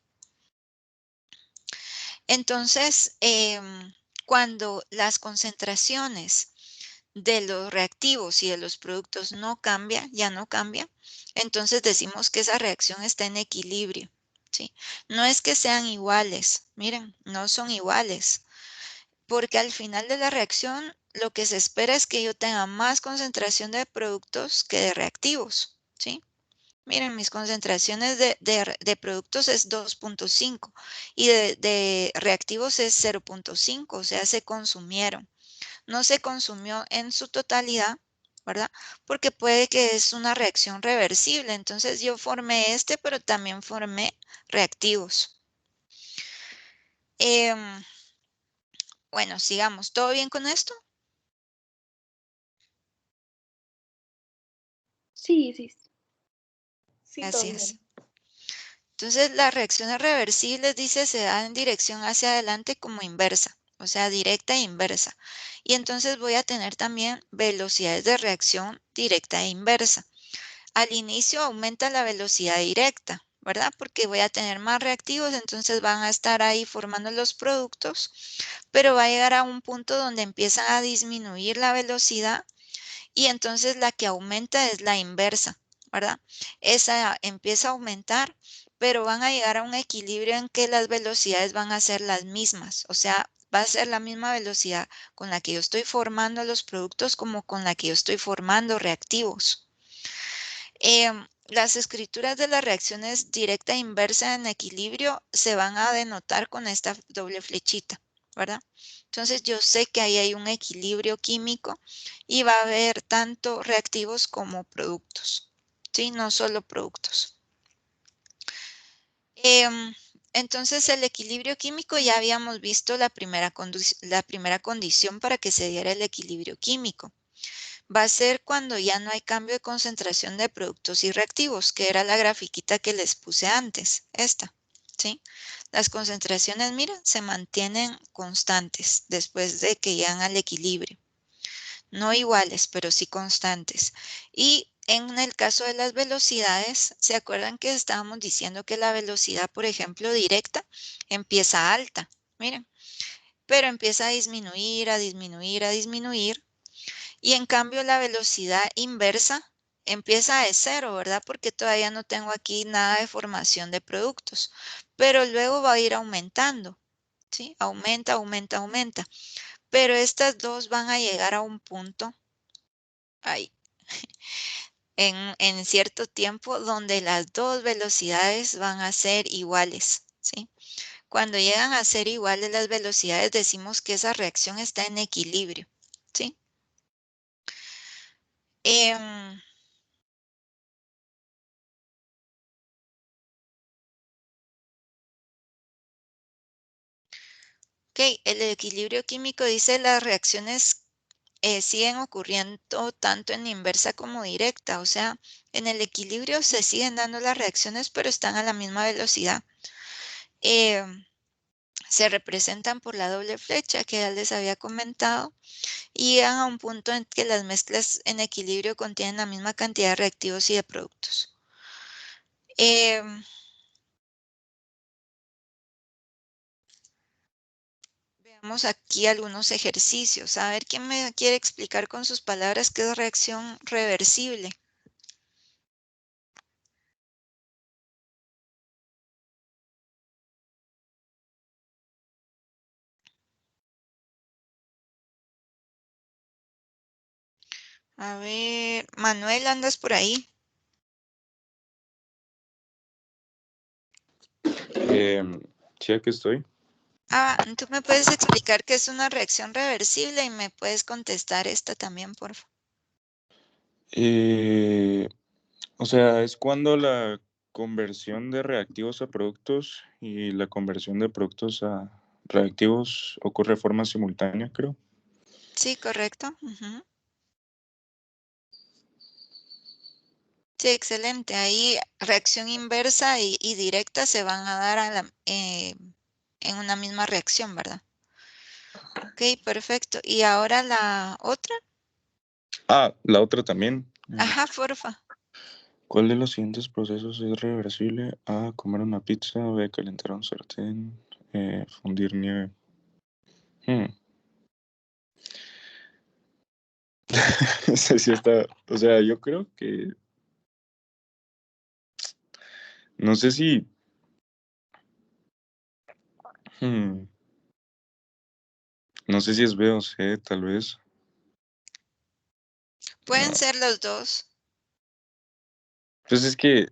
Entonces, cuando las concentraciones de los reactivos y de los productos no cambia, ya no cambia, entonces decimos que esa reacción está en equilibrio, ¿sí? No es que sean iguales, miren, no son iguales, porque al final de la reacción lo que se espera es que yo tenga más concentración de productos que de reactivos, ¿sí? Miren, mis concentraciones de productos es 2.5 y de reactivos es 0.5, o sea, se consumieron. No se consumió en su totalidad, ¿verdad? Porque puede que es una reacción reversible. Entonces yo formé pero también formé reactivos. Bueno, sigamos. ¿Todo bien con esto? Sí, sí. Sí, todo Así es. bien. Entonces las reacciones reversibles, dice, se dan en dirección hacia adelante como inversa, o sea, directa e inversa. Y entonces voy a tener también velocidades de reacción directa e inversa. Al inicio aumenta la velocidad directa, ¿verdad? Porque voy a tener más reactivos, entonces van a estar ahí formando los productos, pero va a llegar a un punto donde empieza a disminuir la velocidad y entonces la que aumenta es la inversa, ¿verdad? Esa empieza a aumentar, pero van a llegar a un equilibrio en que las velocidades van a ser las mismas, o sea, va a ser la misma velocidad con la que yo estoy formando los productos como con la que yo estoy formando reactivos. las escrituras de las reacciones directa e inversa en equilibrio se van a denotar con esta doble flechita, ¿verdad? Entonces yo sé que ahí hay un equilibrio químico y va a haber tanto reactivos como productos, ¿sí? No solo productos. Entonces el equilibrio químico ya habíamos visto la primera condición para que se diera el equilibrio químico. Va a ser cuando ya no hay cambio de concentración de productos y reactivos, que era la grafiquita que les puse antes, esta, ¿sí? Las concentraciones, miren, se mantienen constantes después de que llegan al equilibrio. No iguales, pero sí constantes. Y en el caso de las velocidades, ¿se acuerdan que estábamos diciendo que la velocidad, por ejemplo, directa, empieza alta? Miren, pero empieza a disminuir, a disminuir, a disminuir. Y en cambio la velocidad inversa empieza de cero, ¿verdad? Porque todavía no tengo aquí nada de formación de productos. Pero luego va a ir aumentando, ¿sí? Aumenta, aumenta, aumenta. Pero estas dos van a llegar a un punto ahí, en cierto tiempo donde las dos velocidades van a ser iguales, ¿sí? Cuando llegan a ser iguales las velocidades, decimos que esa reacción está en equilibrio, ¿sí? Ok, el equilibrio químico dice las reacciones siguen ocurriendo tanto en inversa como directa, o sea, en el equilibrio se siguen dando las reacciones, pero están a la misma velocidad. Se representan por la doble flecha que ya les había comentado y llegan a un punto en que las mezclas en equilibrio contienen la misma cantidad de reactivos y de productos. Veamos aquí algunos ejercicios. A ver, ¿quién me quiere explicar con sus palabras qué es reacción reversible? A ver, Manuel, ¿andas por ahí? Sí, aquí estoy. Ah, ¿tú me puedes explicar qué es una reacción reversible y me puedes contestar esta también, por favor? O sea, es cuando la conversión de reactivos a productos y la conversión de productos a reactivos ocurre de forma simultánea, creo. Sí, correcto. Ujú. Sí, excelente. Ahí reacción inversa y directa se van a dar en una misma reacción, ¿verdad? Ok, perfecto. ¿Y ahora la otra? Ah, la otra también. Ajá, porfa. ¿Cuál de los siguientes procesos es reversible? A, comer una pizza, B, calentar un sartén, fundir nieve. Esa sí está, o sea, yo creo que, no sé si, no sé si es B o C, tal vez. Pueden No. ser los dos. Pues es que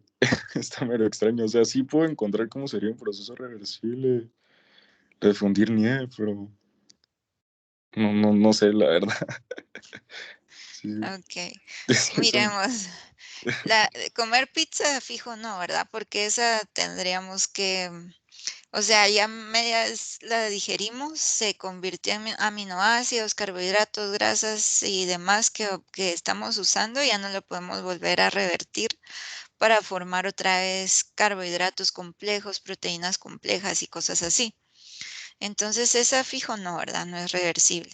está mero extraño, o sea, sí puedo encontrar cómo sería un proceso reversible de fundir nieve, pero no sé, la verdad. Sí. Ok. Es que son- Miremos. La de comer pizza, fijo, no, ¿verdad? Porque esa tendríamos que, o sea, ya medias la digerimos, se convirtió en aminoácidos, carbohidratos, grasas y demás que estamos usando, ya no lo podemos volver a revertir para formar otra vez carbohidratos complejos, proteínas complejas y cosas así. Entonces esa fijo no, ¿verdad? No es reversible.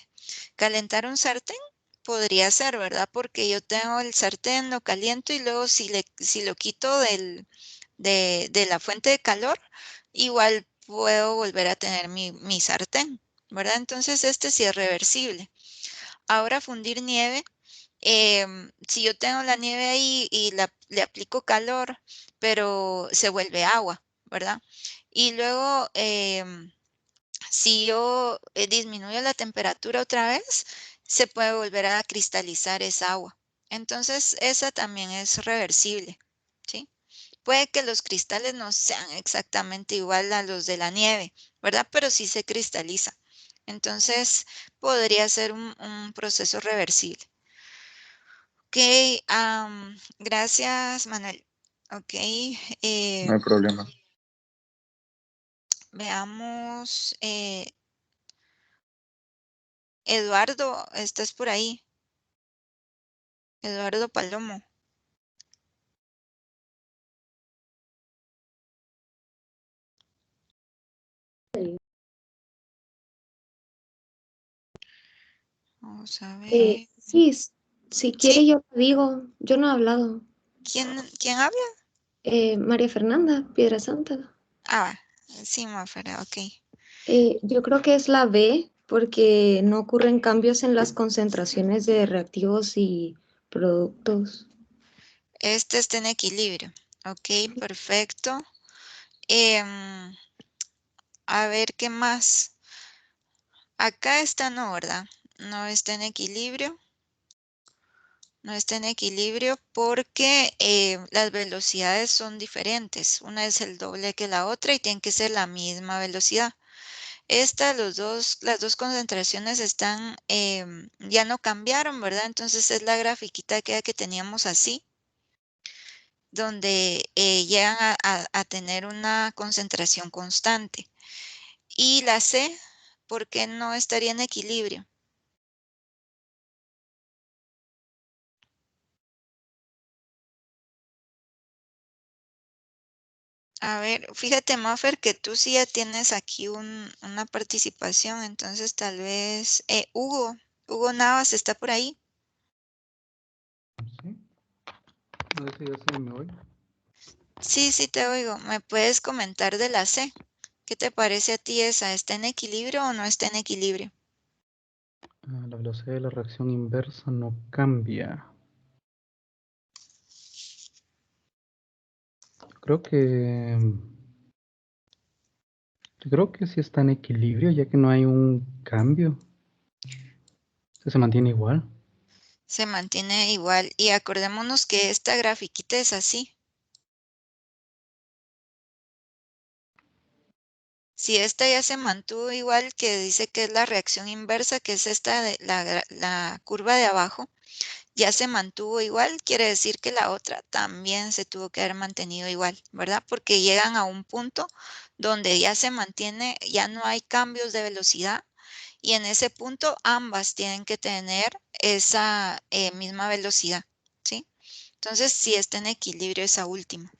Calentar un sartén podría ser, ¿verdad? Porque yo tengo el sartén, lo caliento y luego si lo quito de la fuente de calor, igual puedo volver a tener mi sartén, ¿verdad? Entonces este sí es reversible. Ahora fundir nieve, si yo tengo la nieve ahí y le aplico calor, pero se vuelve agua, ¿verdad? Y luego, si yo disminuyo la temperatura otra vez, se puede volver a cristalizar esa agua. Entonces, esa también es reversible. ¿sí? Puede que los cristales no sean exactamente igual a los de la nieve, ¿verdad? Pero sí se cristaliza. Entonces, podría ser un proceso reversible. Ok, gracias, Manuel. Ok, No hay problema. veamos. Eduardo, ¿estás por ahí? Eduardo Palomo. Vamos a ver. Sí, si quiere Sí, yo lo digo, yo no he hablado. ¿quién habla? María Fernanda, Piedra Santa. Ah, sí, Mafera, ok. Yo creo que es la B, porque no ocurren cambios en las concentraciones de reactivos y productos. Este está en equilibrio. Ok, perfecto. Em, a ver, ¿qué más? Acá está no, ¿verdad? No está en equilibrio. No está en equilibrio porque las velocidades son diferentes. Una es el doble que la otra y tienen que ser la misma velocidad. Las dos concentraciones están, ya no cambiaron, ¿verdad? Entonces es la grafiquita que teníamos así, donde llegan a tener una concentración constante. Y la C, ¿por qué no estaría en equilibrio? A ver, fíjate, Maffer, que tú sí ya tienes aquí una participación, entonces tal vez Hugo Navas está por ahí. Sí. No sé si ya se me oye. Sí, te oigo. ¿Me puedes comentar de la C? ¿Qué te parece a ti esa? ¿Está en equilibrio o no está en equilibrio? La velocidad de la reacción inversa no cambia. Creo que sí está en equilibrio, ya que no hay un cambio. Se mantiene igual. Se mantiene igual. Y acordémonos que esta grafiquita es así. Si esta ya se mantuvo igual, que dice que es la reacción inversa, que es esta de la curva de abajo, ya se mantuvo igual, quiere decir que la otra también se tuvo que haber mantenido igual, ¿verdad? Porque llegan a un punto donde ya se mantiene, ya no hay cambios de velocidad y en ese punto ambas tienen que tener esa misma velocidad, ¿sí? Entonces, sí está en equilibrio esa última.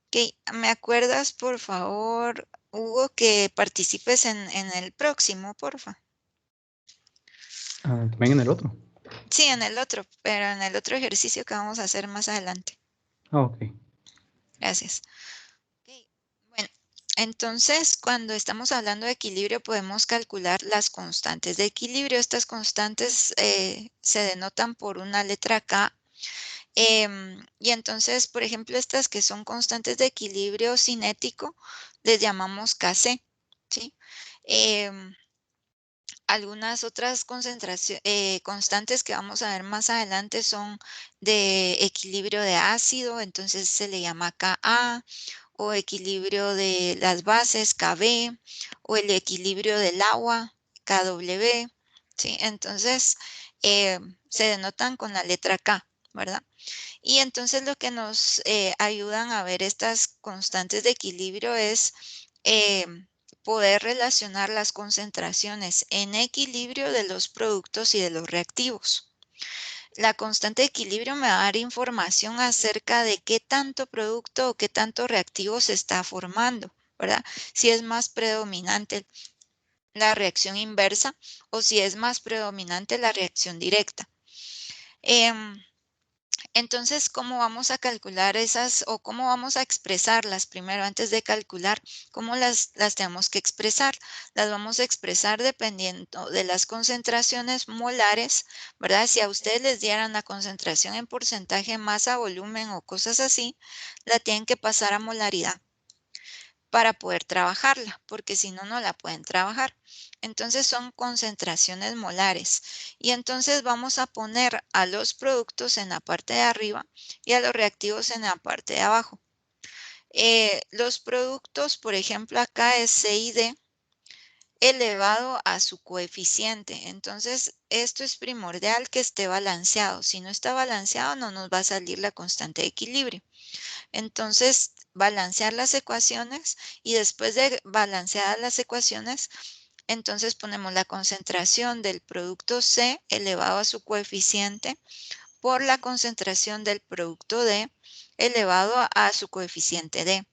Ok, ¿me acuerdas, por favor, Hugo, que participes en el próximo, porfa? También en el otro. Sí, en el otro, pero en el otro ejercicio que vamos a hacer más adelante. Ok. Gracias. Ok, bueno, entonces, cuando estamos hablando de equilibrio, podemos calcular las constantes de equilibrio. Estas constantes se denotan por una letra K. Y entonces, por ejemplo, estas que son constantes de equilibrio cinético, les llamamos Kc, ¿sí? Em, Algunas otras constantes que vamos a ver más adelante son de equilibrio de ácido, entonces se le llama Ka, o equilibrio de las bases, Kb, o el equilibrio del agua, Kw, ¿sí? Entonces, se denotan con la letra K, ¿verdad? Y entonces lo que nos ayudan a ver estas constantes de equilibrio es poder relacionar las concentraciones en equilibrio de los productos y de los reactivos. La constante de equilibrio me va a dar información acerca de qué tanto producto o qué tanto reactivo se está formando, ¿verdad? Si es más predominante la reacción inversa o si es más predominante la reacción directa. Entonces, ¿cómo vamos a calcular esas o cómo vamos a expresarlas primero antes de calcular? ¿Cómo las tenemos que expresar? Las vamos a expresar dependiendo de las concentraciones molares, ¿verdad? Si a ustedes les dieran la concentración en porcentaje, masa, volumen o cosas así, la tienen que pasar a molaridad para poder trabajarla, porque si no, no la pueden trabajar. Entonces son concentraciones molares. Y entonces vamos a poner a los productos en la parte de arriba y a los reactivos en la parte de abajo. Los productos, por ejemplo, acá es C y D elevado a su coeficiente. Entonces, esto es primordial que esté balanceado. Si no está balanceado, no nos va a salir la constante de equilibrio. Entonces, balancear las ecuaciones y después de balanceadas las ecuaciones, entonces ponemos la concentración del producto C elevado a su coeficiente por la concentración del producto D elevado a su coeficiente D.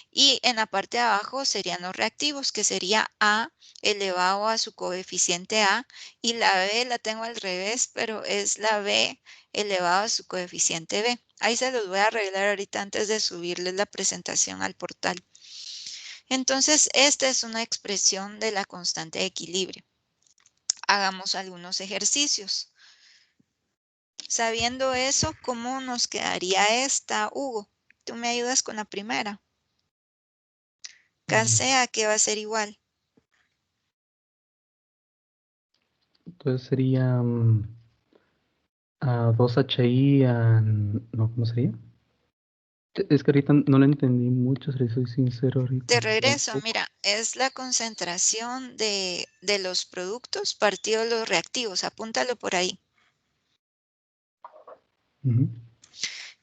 Y en la parte de abajo serían los reactivos, que sería A elevado a su coeficiente A. Y la B la tengo al revés, pero es la B elevado a su coeficiente B. Ahí se los voy a arreglar ahorita antes de subirles la presentación al portal. Entonces, esta es una expresión de la constante de equilibrio. Hagamos algunos ejercicios. Sabiendo eso, ¿cómo nos quedaría esta, Hugo? ¿Tú me ayudas con la primera? Kc, ¿a qué va a ser igual? Entonces sería a 2HI no, ¿cómo sería? Es que ahorita no lo entendí mucho, si soy sincero ahorita. De regreso, mira, es la concentración de los productos partido de los reactivos. Apúntalo por ahí.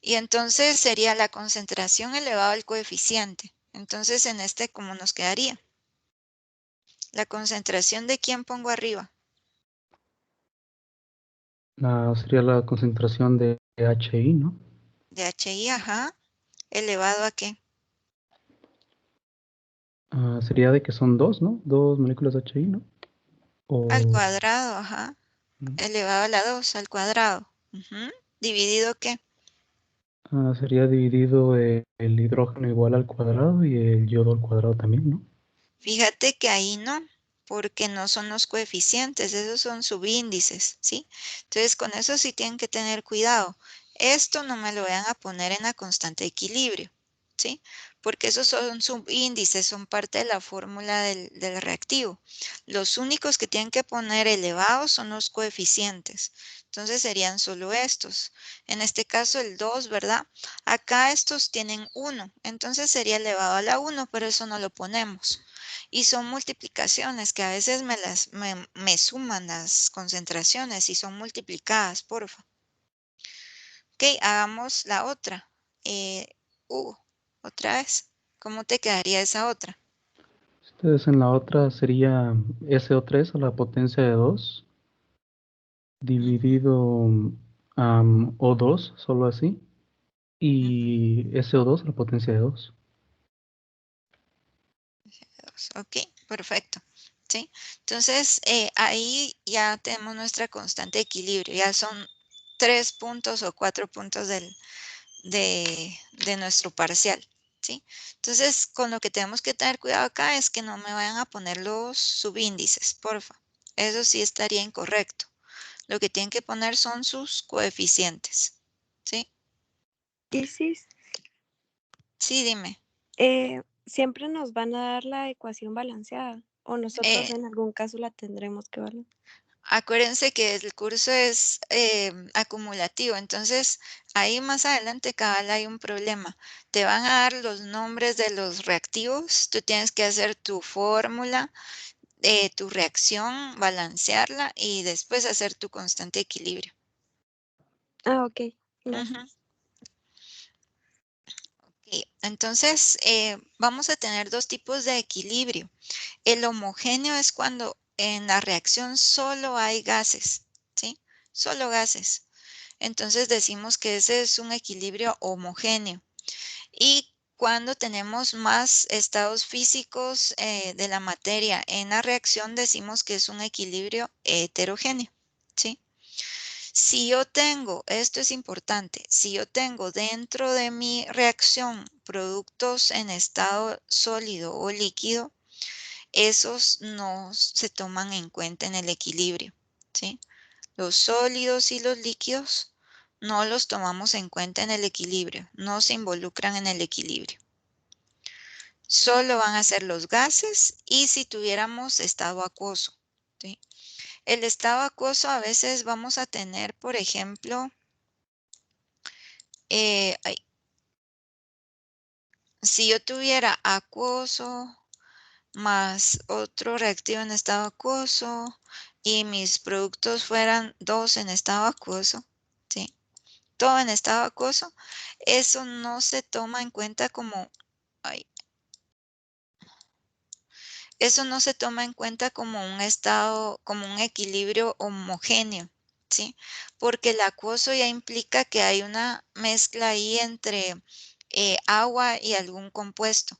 Y entonces sería la concentración elevado al coeficiente. Entonces, en este, ¿cómo nos quedaría? ¿La concentración de quién pongo arriba? Sería la concentración de HI, ¿no? De HI, ajá. ¿Elevado a qué? Sería de que son dos, ¿no? Dos moléculas de HI, ¿no? Al cuadrado, ajá. Elevado a la 2, al cuadrado. ¿Dividido qué? Sería dividido el hidrógeno igual al cuadrado y el yodo al cuadrado también, ¿no? Fíjate que ahí no, porque no son los coeficientes, esos son subíndices, ¿sí? Entonces, con eso sí tienen que tener cuidado. Esto no me lo vayan a poner en la constante de equilibrio, ¿sí? Porque esos son subíndices, son parte de la fórmula del reactivo. Los únicos que tienen que poner elevados son los coeficientes. Entonces, serían solo estos. En este caso, el 2, ¿verdad? Acá estos tienen 1, entonces sería elevado a la 1, pero eso no lo ponemos. Y son multiplicaciones que a veces me suman las concentraciones y son multiplicadas, porfa. Ok, hagamos la otra. Hugo, otra vez. ¿Cómo te quedaría esa otra? Entonces en la otra sería SO3 a la potencia de 2 dividido O2, solo así, y SO2 a la potencia de 2. Ok, perfecto. ¿Sí? Entonces, ahí ya tenemos nuestra constante de equilibrio. Ya son 3 puntos o 4 puntos de nuestro parcial. ¿Sí? Entonces, con lo que tenemos que tener cuidado acá es que no me vayan a poner los subíndices, porfa. Eso sí estaría incorrecto. Lo que tienen que poner son sus coeficientes. ¿Sí? Isis, Sí, dime. ¿siempre nos van a dar la ecuación balanceada o nosotros en algún caso la tendremos que balancear? Acuérdense que el curso es acumulativo, entonces ahí más adelante cabal hay un problema. Te van a dar los nombres de los reactivos, tú tienes que hacer tu fórmula, tu reacción, balancearla y después hacer tu constante de equilibrio. Ok, gracias. Okay. Entonces, vamos a tener dos tipos de equilibrio. El homogéneo es cuando en la reacción solo hay gases, ¿sí? Solo gases. Entonces decimos que ese es un equilibrio homogéneo. Y cuando tenemos más estados físicos de la materia en la reacción, decimos que es un equilibrio heterogéneo, ¿sí? Si yo tengo, esto es importante, si yo tengo dentro de mi reacción productos en estado sólido o líquido, esos no se toman en cuenta en el equilibrio, ¿sí? Los sólidos y los líquidos no los tomamos en cuenta en el equilibrio, no se involucran en el equilibrio. solo van a ser los gases y si tuviéramos estado acuoso, ¿sí? El estado acuoso a veces vamos a tener, por ejemplo, si yo tuviera acuoso más otro reactivo en estado acuoso y mis productos fueran 2 en estado acuoso, ¿sí? Todo en estado acuoso, eso no se toma en cuenta como, eso no se toma en cuenta como un estado, como un equilibrio homogéneo, ¿sí? Porque el acuoso ya implica que hay una mezcla ahí entre agua y algún compuesto,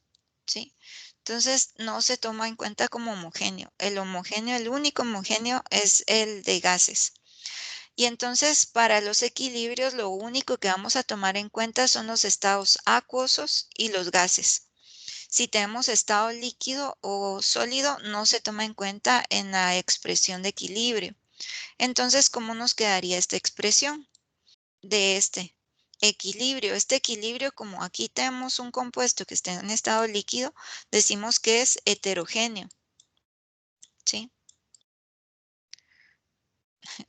¿sí? Entonces no se toma en cuenta como homogéneo. El homogéneo, el único homogéneo es el de gases. Y entonces para los equilibrios lo único que vamos a tomar en cuenta son los estados acuosos y los gases. Si tenemos estado líquido o sólido, no se toma en cuenta en la expresión de equilibrio. Entonces, ¿cómo nos quedaría esta expresión de este equilibrio? Este equilibrio, como aquí tenemos un compuesto que está en estado líquido, decimos que es heterogéneo, ¿sí?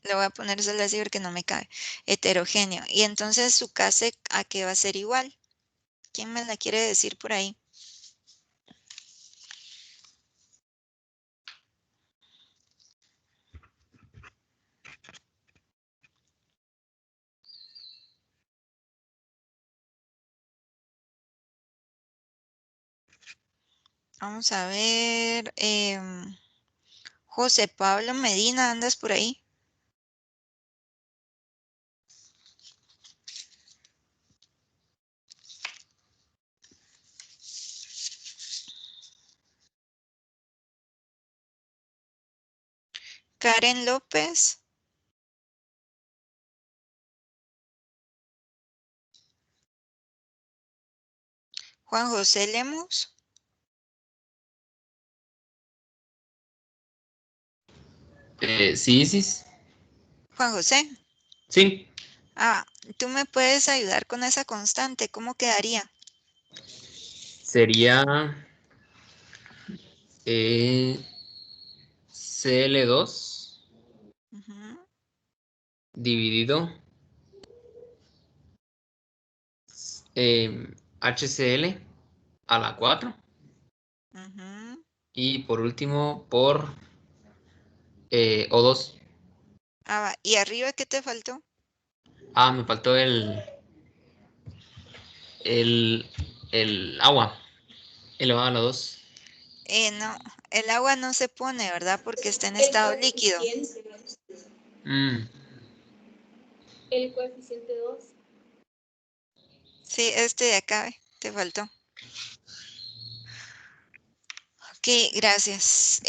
Le voy a poner solo así porque no me cabe. Heterogéneo. Y entonces su K-sec, ¿a qué va a ser igual? ¿Quién me la quiere decir por ahí? Vamos a ver. José Pablo Medina, ¿andas por ahí? Karen López. Juan José Lemus. Sí, Isis. Juan José. Sí. Ah, ¿tú me puedes ayudar con esa constante? ¿Cómo quedaría? Sería CL2 dividido HCl a la 4. Y por último por O2. Ah, va. ¿Y arriba qué te faltó? Ah, me faltó el agua elevado a la 2. No, el agua no se pone, ¿verdad? Porque está en estado líquido. El coeficiente 2. Sí, este de acá, te faltó. Ok, gracias.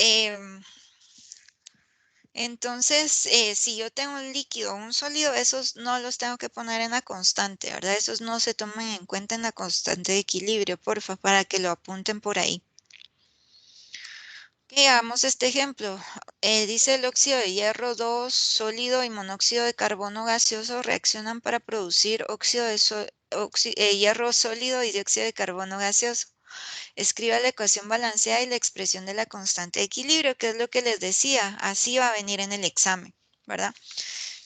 Entonces, si yo tengo un líquido o un sólido, esos no los tengo que poner en la constante, ¿verdad? Esos no se toman en cuenta en la constante de equilibrio, porfa, para que lo apunten por ahí. Ok, hagamos este ejemplo. Dice el óxido de hierro 2 sólido y monóxido de carbono gaseoso reaccionan para producir óxido de hierro sólido y dióxido de carbono gaseoso. Escriba la ecuación balanceada y la expresión de la constante de equilibrio, que es lo que les decía. Así va a venir en el examen, ¿verdad?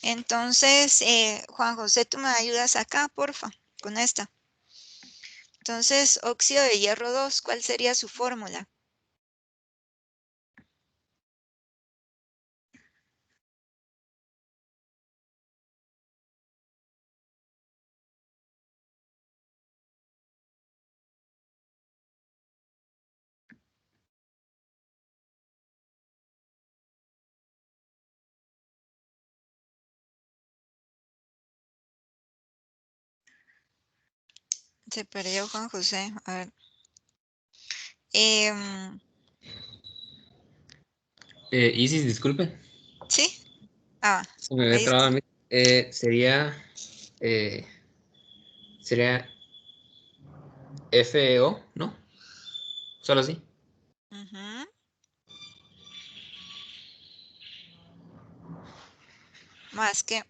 Entonces, Juan José, tú me ayudas acá, porfa, con esta. Entonces, óxido de hierro 2, ¿cuál sería su fórmula? Se perdió Juan José. A ver. Isis, disculpe. ¿Sí? Ah, Se me había ahí trabado está. a mí. Sería FeO, ¿no? Solo así. Más que.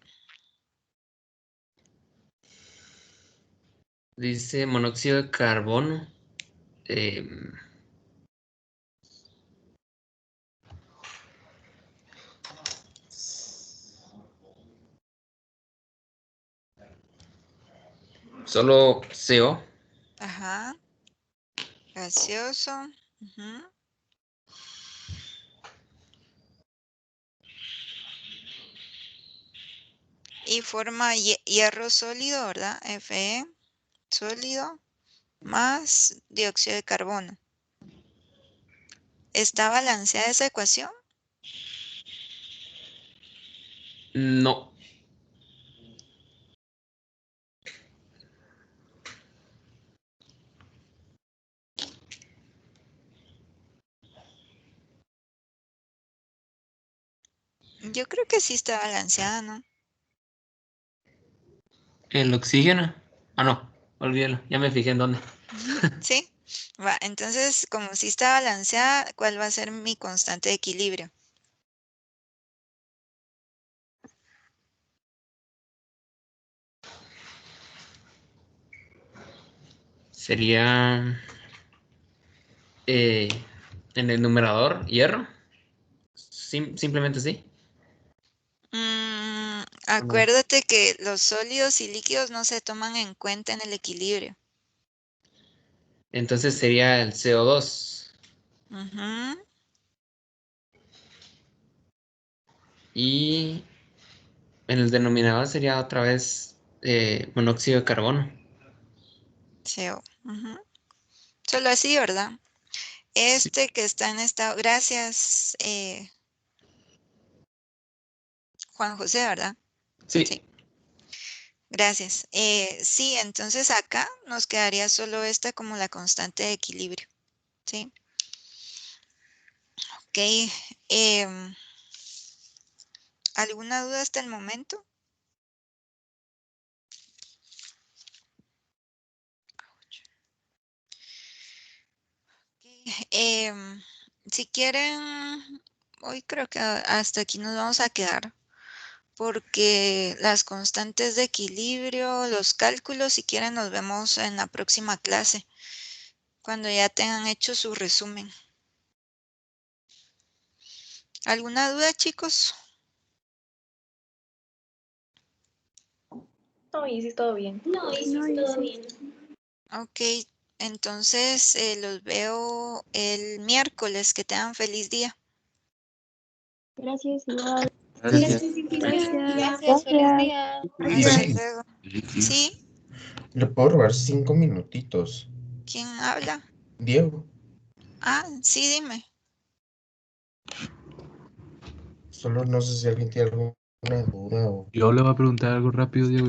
Dice monóxido de carbono. Solo CO. Ajá. Gaseoso. Ujú. Y forma hierro sólido, ¿verdad? Fe sólido más dióxido de carbono. ¿Está balanceada esa ecuación? No. Yo creo que sí está balanceada, ¿no? El oxígeno. Ah, no. Olvídalo. Ya me fijé en dónde. Sí. Va, entonces, como sí está balanceada, ¿cuál va a ser mi constante de equilibrio? Sería en el numerador hierro. Simplemente sí. Acuérdate que los sólidos y líquidos no se toman en cuenta en el equilibrio. Entonces sería el CO2. Ujú. Y en el denominador sería otra vez monóxido de carbono. CO. Ujú. Solo así, ¿verdad? Este que está en estado. Gracias, Juan José, ¿verdad? Sí. Gracias. Sí, entonces acá nos quedaría solo esta como la constante de equilibrio. ¿Sí? Ok. ¿Alguna duda hasta el momento? Si quieren, hoy creo que hasta aquí nos vamos a quedar, porque las constantes de equilibrio, los cálculos, si quieren nos vemos en la próxima clase, cuando ya tengan hecho su resumen. ¿Alguna duda, chicos? No, Isis, todo bien. No, Isis. Ok, entonces los veo el miércoles. Que tengan feliz día. Gracias, igual. Gracias. Gracias, feliz día. Hasta Isis, luego. ¿Sí? ¿le puedo robar 5 minutitos? ¿Quién habla? Diego, Ah, sí, dime. solo no sé si alguien tiene alguna duda o... Yo le voy a preguntar algo rápido, Diego.